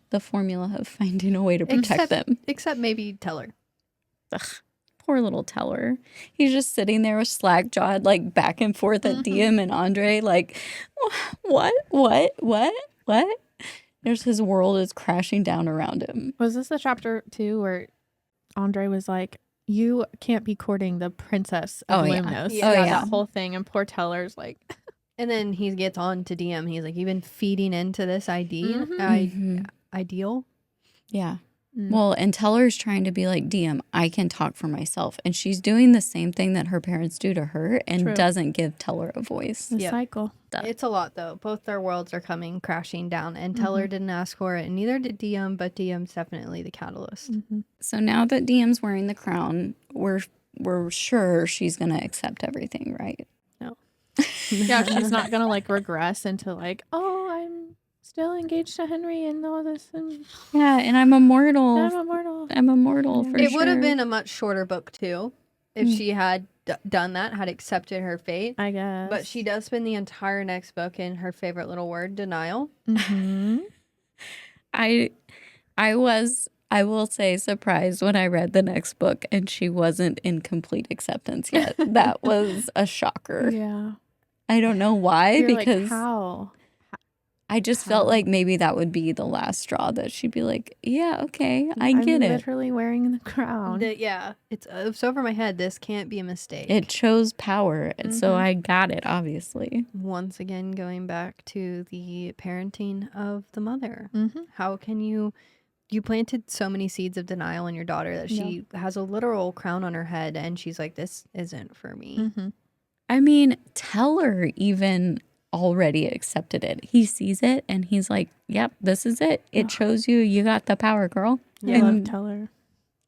the formula of finding a way to protect them. Except maybe Teller. Ugh, poor little Teller. He's just sitting there with slack-jawed, like back and forth at Diem and Andre, like, what? There's his world is crashing down around him. Was this the chapter 2 where Andre was like, you can't be courting the princess of Limnos? Yeah. That whole thing. And poor Teller's like... And then he gets on to Diem. He's like, you've been feeding into this ideal. Yeah. Well, and Teller's trying to be like, Diem, I can talk for myself. And she's doing the same thing that her parents do to her and doesn't give Teller a voice. The cycle. It's a lot, though. Both their worlds are coming crashing down. And Teller didn't ask for it, and neither did Diem, but Diem's definitely the catalyst. So now that Diem's wearing the crown, we're sure she's going to accept everything, right? No. Yeah, she's not going to like regress into like, oh, I'm still engaged to Henri and all this. And Yeah, and I'm immortal. I'm immortal. For It sure. would have been a much shorter book, too, if she had done that, had accepted her fate. I guess. But she does spend the entire next book in her favorite little word, denial. I will say surprised when I read the next book and she wasn't in complete acceptance yet. That was a shocker. Yeah. I don't know why, You're because like, how? I just felt like maybe that would be the last straw, that she'd be like, yeah, okay, I get I'm it. literally wearing the crown. It's over my head. This can't be a mistake. It chose power, and so I got it, obviously. Once again, going back to the parenting of the mother. How can you planted so many seeds of denial in your daughter that she has a literal crown on her head, and she's like, this isn't for me. I mean, Teller even already accepted it. He sees it and he's like, yep, this is it. It chose you. You got the power, girl. I love Teller.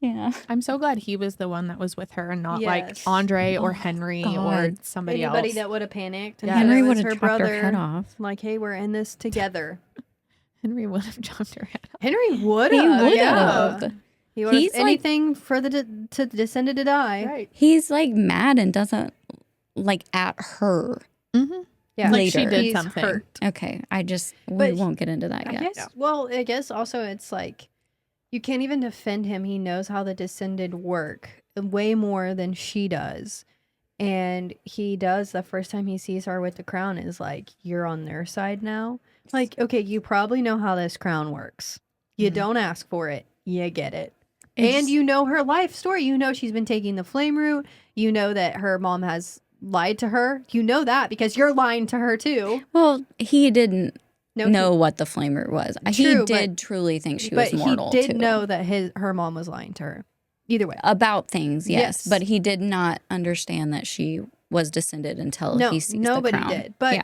Yeah. I'm so glad he was the one that was with her and not like Yes. Andre or Henri or somebody Anybody else. that would have panicked. And Henri would would have have chopped her head off. Like, hey, we're in this together. Henri would have chopped her head off. Henri would He have. would Yeah. have. He would have He's like- anything for the descended to die. Right. He's like mad and doesn't like at her. Yeah, Like she later. did he's something. hurt. Okay, we But won't get into that I yet. guess. Well, I guess also it's like you can't even defend him. He knows how the descended work way more than she does. And he does the first time he sees her with the crown is like, you're on their side now. Like, okay, you probably know how this crown works. You don't ask for it, you get it. And you know her life story. You know she's been taking the flame route. You know that her mom has lied to her. You know that because you're lying to her too. Well, he didn't No, know what the flamer was. True, He but- did truly think she was mortal, he did too. know that her mom was lying to her. Either way. About things, yes. Yes. But he did not understand that she was descended until No, he sees nobody the crown. did. But yeah.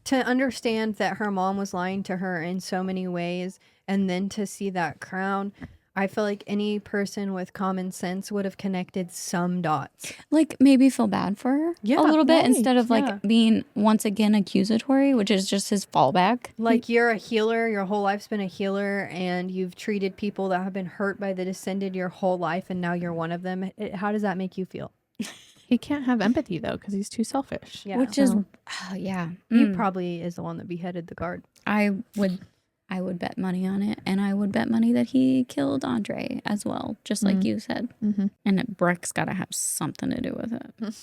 to understand that her mom was lying to her in so many ways and then to see that crown, I feel like any person with common sense would have connected some dots. Like maybe feel bad for her Yeah, a little bit right, instead of yeah. like being once again accusatory, which is just his fallback. Like you're a healer, your whole life's been a healer, and you've treated people that have been hurt by the descended your whole life, and now you're one of them. How does that make you feel? He can't have empathy though because he's too selfish. Yeah. Which is, So- yeah. He probably is the one that beheaded the guard. I would bet money on it, and I would bet money that he killed Andre as well, just like you said. Mm-hmm. And Breck's got to have something to do with it.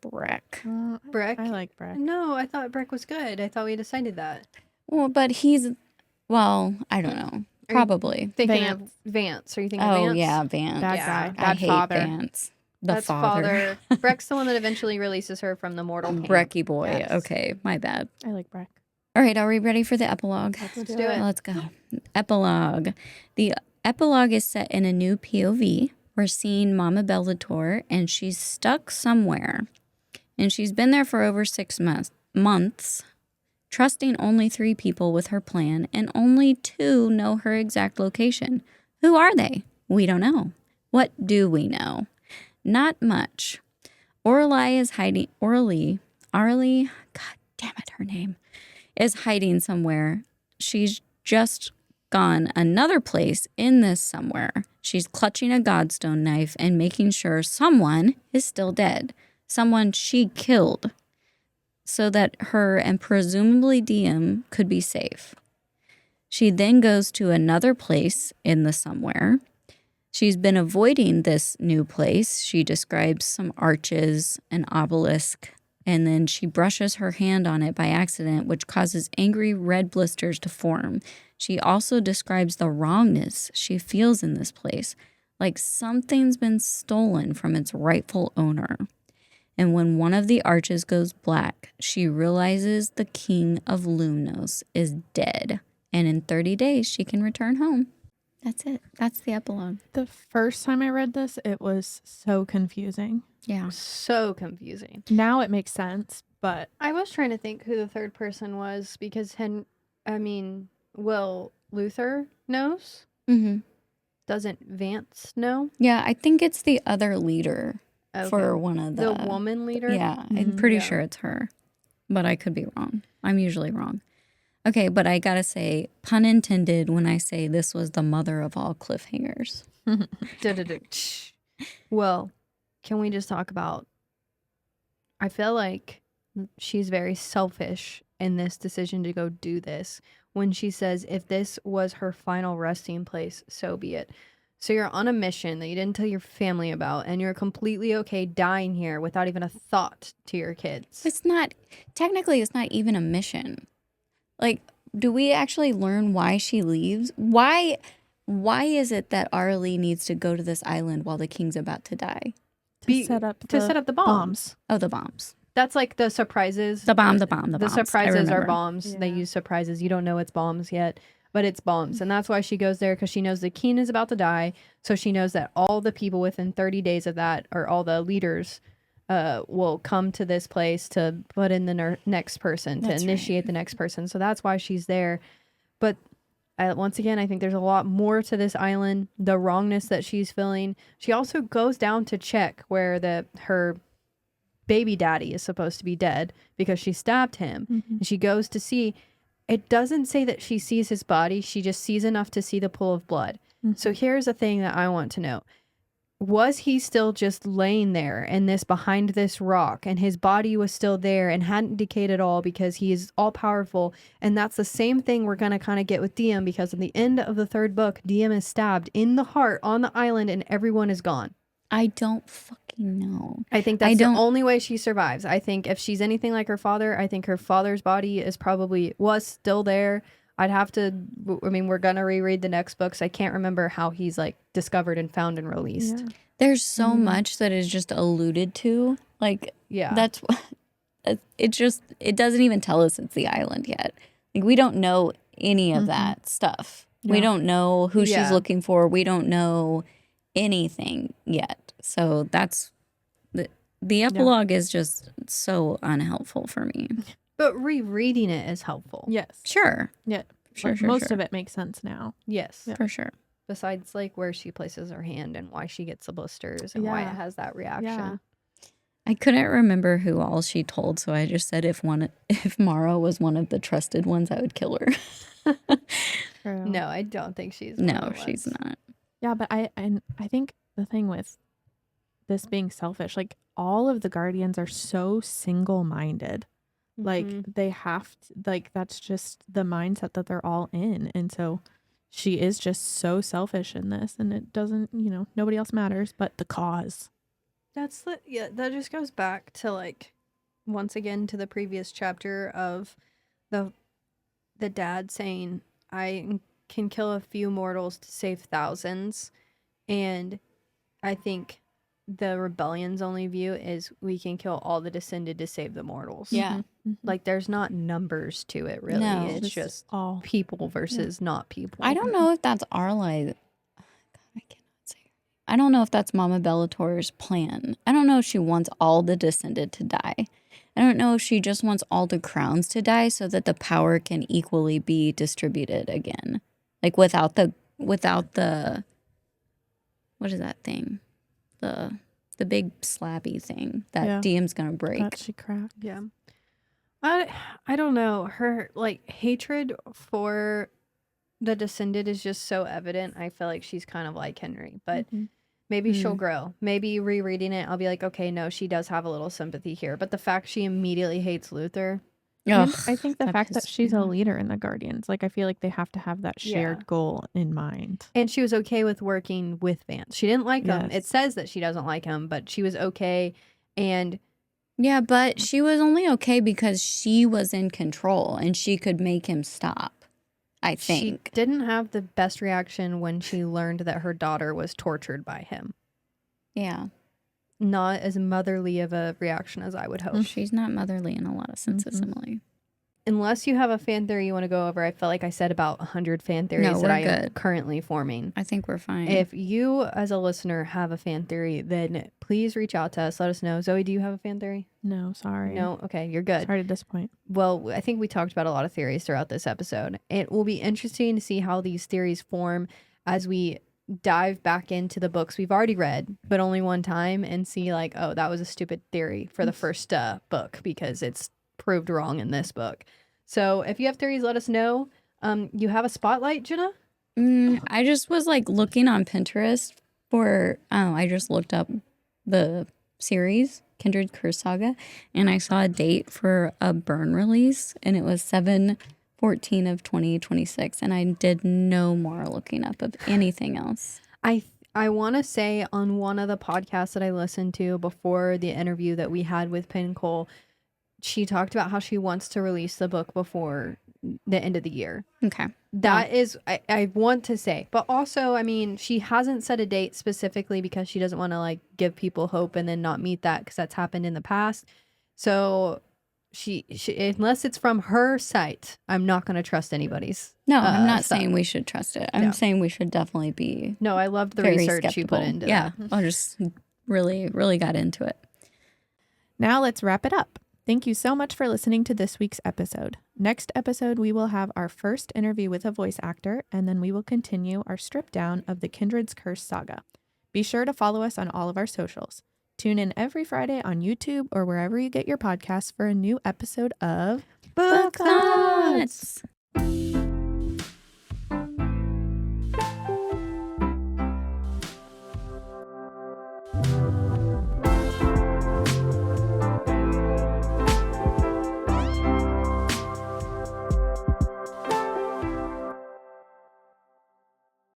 Breck. Breck? I like Breck. No, I thought Breck was good. I thought we decided that. Well, but well, I don't know. Probably. Thinking of Vance. Are you thinking of Oh Vance? yeah, Vance. Bad Yeah. guy. I Bad hate father. Vance. The That's father. Breck's the one that eventually releases her from the mortal camp. Brecky boy. Yes. Okay, my bad. I like Breck. All right, are we ready for the epilogue? Let's do it. Let's go. Epilogue. The epilogue is set in a new POV. We're seeing Mama Bellator, and she's stuck somewhere. And she's been there for over 6 months, trusting only 3 people with her plan, and only 2 know her exact location. Who are they? We don't know. What do we know? Not much. Orly is hiding. Orly, God damn it, her name, is hiding somewhere. She's just gone another place in this somewhere. She's clutching a godstone knife and making sure someone is still dead. Someone she killed so that her and presumably Diem could be safe. She then goes to another place in the somewhere. She's been avoiding this new place. She describes some arches, an obelisk, and then she brushes her hand on it by accident, which causes angry red blisters to form. She also describes the wrongness she feels in this place, like something's been stolen from its rightful owner. And when one of the arches goes black, she realizes the king of Lumnos is dead, and in 30 days she can return home. That's it. That's the epilogue. The first time I read this, it was so confusing. Yeah. So confusing. Now it makes sense, but I was trying to think who the third person was because Luther knows. Mm-hmm. Doesn't Vance know? Yeah, I think it's the other leader Okay. for one of the woman leader. Yeah, I'm pretty Yeah. sure it's her, but I could be wrong. I'm usually wrong. Okay, but I gotta say, pun intended when I say this was the mother of all cliffhangers. Well, can we just talk about? I feel like she's very selfish in this decision to go do this. When she says, if this was her final resting place, so be it. So you're on a mission that you didn't tell your family about, and you're completely okay dying here without even a thought to your kids. It's not even a mission. Like, do we actually learn why she leaves? Why is it that Arlie needs to go to this island while the king's about to die? to set up the bombs. Oh, the bombs. That's like the surprises. The bombs. The surprises are remember. bombs. They Yeah. use surprises. You don't know it's bombs yet, but it's bombs. And that's why she goes there, because she knows the king is about to die. So she knows that all the people within 30 days of that, or all the leaders, will come to this place to put in the next person, to That's initiate the next person. So that's why she's there. But once again, I think there's a lot more to this island, the wrongness that she's feeling. She also goes down to check where her baby daddy is supposed to be dead because she stabbed him. Mm-hmm. And she goes to see. It doesn't say that she sees his body. She just sees enough to see the pool of blood. Mm-hmm. So here's a thing that I want to know. was he still just laying there and this behind this rock, and his body was still there and hadn't decayed at all because he is all powerful? And that's the same thing we're going to kind of get with Diem, because at the end of the third book, Diem is stabbed in the heart on the island and everyone is gone. I don't fucking know. I think that's the only way she survives. I think if she's anything like her father, I think her father's body was still there. I'd have to, I mean, we're going to reread the next book, so I can't remember how he's like discovered and found and released. Yeah. There's so much that is just alluded to. Like, Yeah. that's it doesn't even tell us it's the island yet. Like, we don't know any of that stuff. Yeah. We don't know who Yeah. she's looking for. We don't know anything yet. So that's the epilogue is just so unhelpful for me. But rereading it is helpful. Yes. Sure. Yeah. Sure, Like, sure, most sure. of it makes sense now. Yes. Yeah. For sure. Besides like where she places her hand and why she gets the blisters and why it Yeah. has that reaction. Yeah. I couldn't remember who all she told, so I just said if Mara was one of the trusted ones, I would kill her. True. No, I don't think she's one No, of the she's ones. not. Yeah, but I think the thing with this being selfish, like all of the guardians are so single-minded. Like Mhm. they have to, like that's just the mindset that they're all in. And so she is just so selfish in this, and it doesn't, nobody else matters but the cause. That just goes back to like once again to the previous chapter of the dad saying, I can kill a few mortals to save thousands. And I think the rebellion's only view is we can kill all the descended to save the mortals. Yeah. Like there's not numbers to it really. No. It's just all. people versus not people. I don't know if that's our God, I cannot say. I don't know if that's Mama Bellator's plan. I don't know if she wants all the descended to die. I don't know if she just wants all the crowns to die so that the power can equally be distributed again. Like without the what is that thing? The big slabby thing that Diem's gonna break. That she cracked. Yeah. I don't know. Her like hatred for the descended is just so evident. I feel like she's kind of like Henri, but maybe she'll grow. Maybe rereading it, I'll be like, okay, no, she does have a little sympathy here. But the fact she immediately hates Luther. And I think the fact that pissed she's me a off. leader in the Guardians, like I feel like they have to have that shared goal in mind. And she was okay with working with Vance. She didn't like him. Yes. It says that she doesn't like him, but she was okay. And Yeah, but she was only okay because she was in control and she could make him stop, I think. she didn't have the best reaction when she learned that her daughter was tortured by him. Yeah. Not as motherly of a reaction as I would hope. She's not motherly in a lot of senses, Emily. Unless you have a fan theory you want to go over, I felt like I said about 100 fan theories No, that I we're am good. currently forming. I think we're fine. If you, as a listener, have a fan theory, then please reach out to us. Let us know. Zoe, do you have a fan theory? No, sorry. No? Okay, you're good. Sorry to disappoint. Well, I think we talked about a lot of theories throughout this episode. It will be interesting to see how these theories form as we dive back into the books we've already read, but only one time, and see like, oh, that was a stupid theory for the first book because it's proved wrong in this book. So if you have theories, let us know. You have a spotlight, Jenna? I just was like looking on Pinterest for, I just looked up the series, Kindred Curse Saga, and I saw a date for a burn release, and it was 7/14 of 2026, and I did no more looking up of anything else. I want to say on one of the podcasts that I listened to before the interview that we had with Penn Cole, she talked about how she wants to release the book before the end of the year. Okay. That is, I want to say, but also, I mean, she hasn't set a date specifically because she doesn't want to like give people hope and then not meet that, because that's happened in the past. So she unless it's from her site, I'm not going to trust anybody's. No, I'm not stuff. saying we should trust it. I'm saying we should definitely be No, I loved the very research skeptical. she put into yeah, that. I just really, really got into it. Now let's wrap it up. Thank you so much for listening to this week's episode. Next episode, we will have our first interview with a voice actor, and then we will continue our strip down of the Kindred's Curse saga. Be sure to follow us on all of our socials. Tune in every Friday on YouTube or wherever you get your podcasts for a new episode of Book Thoughts!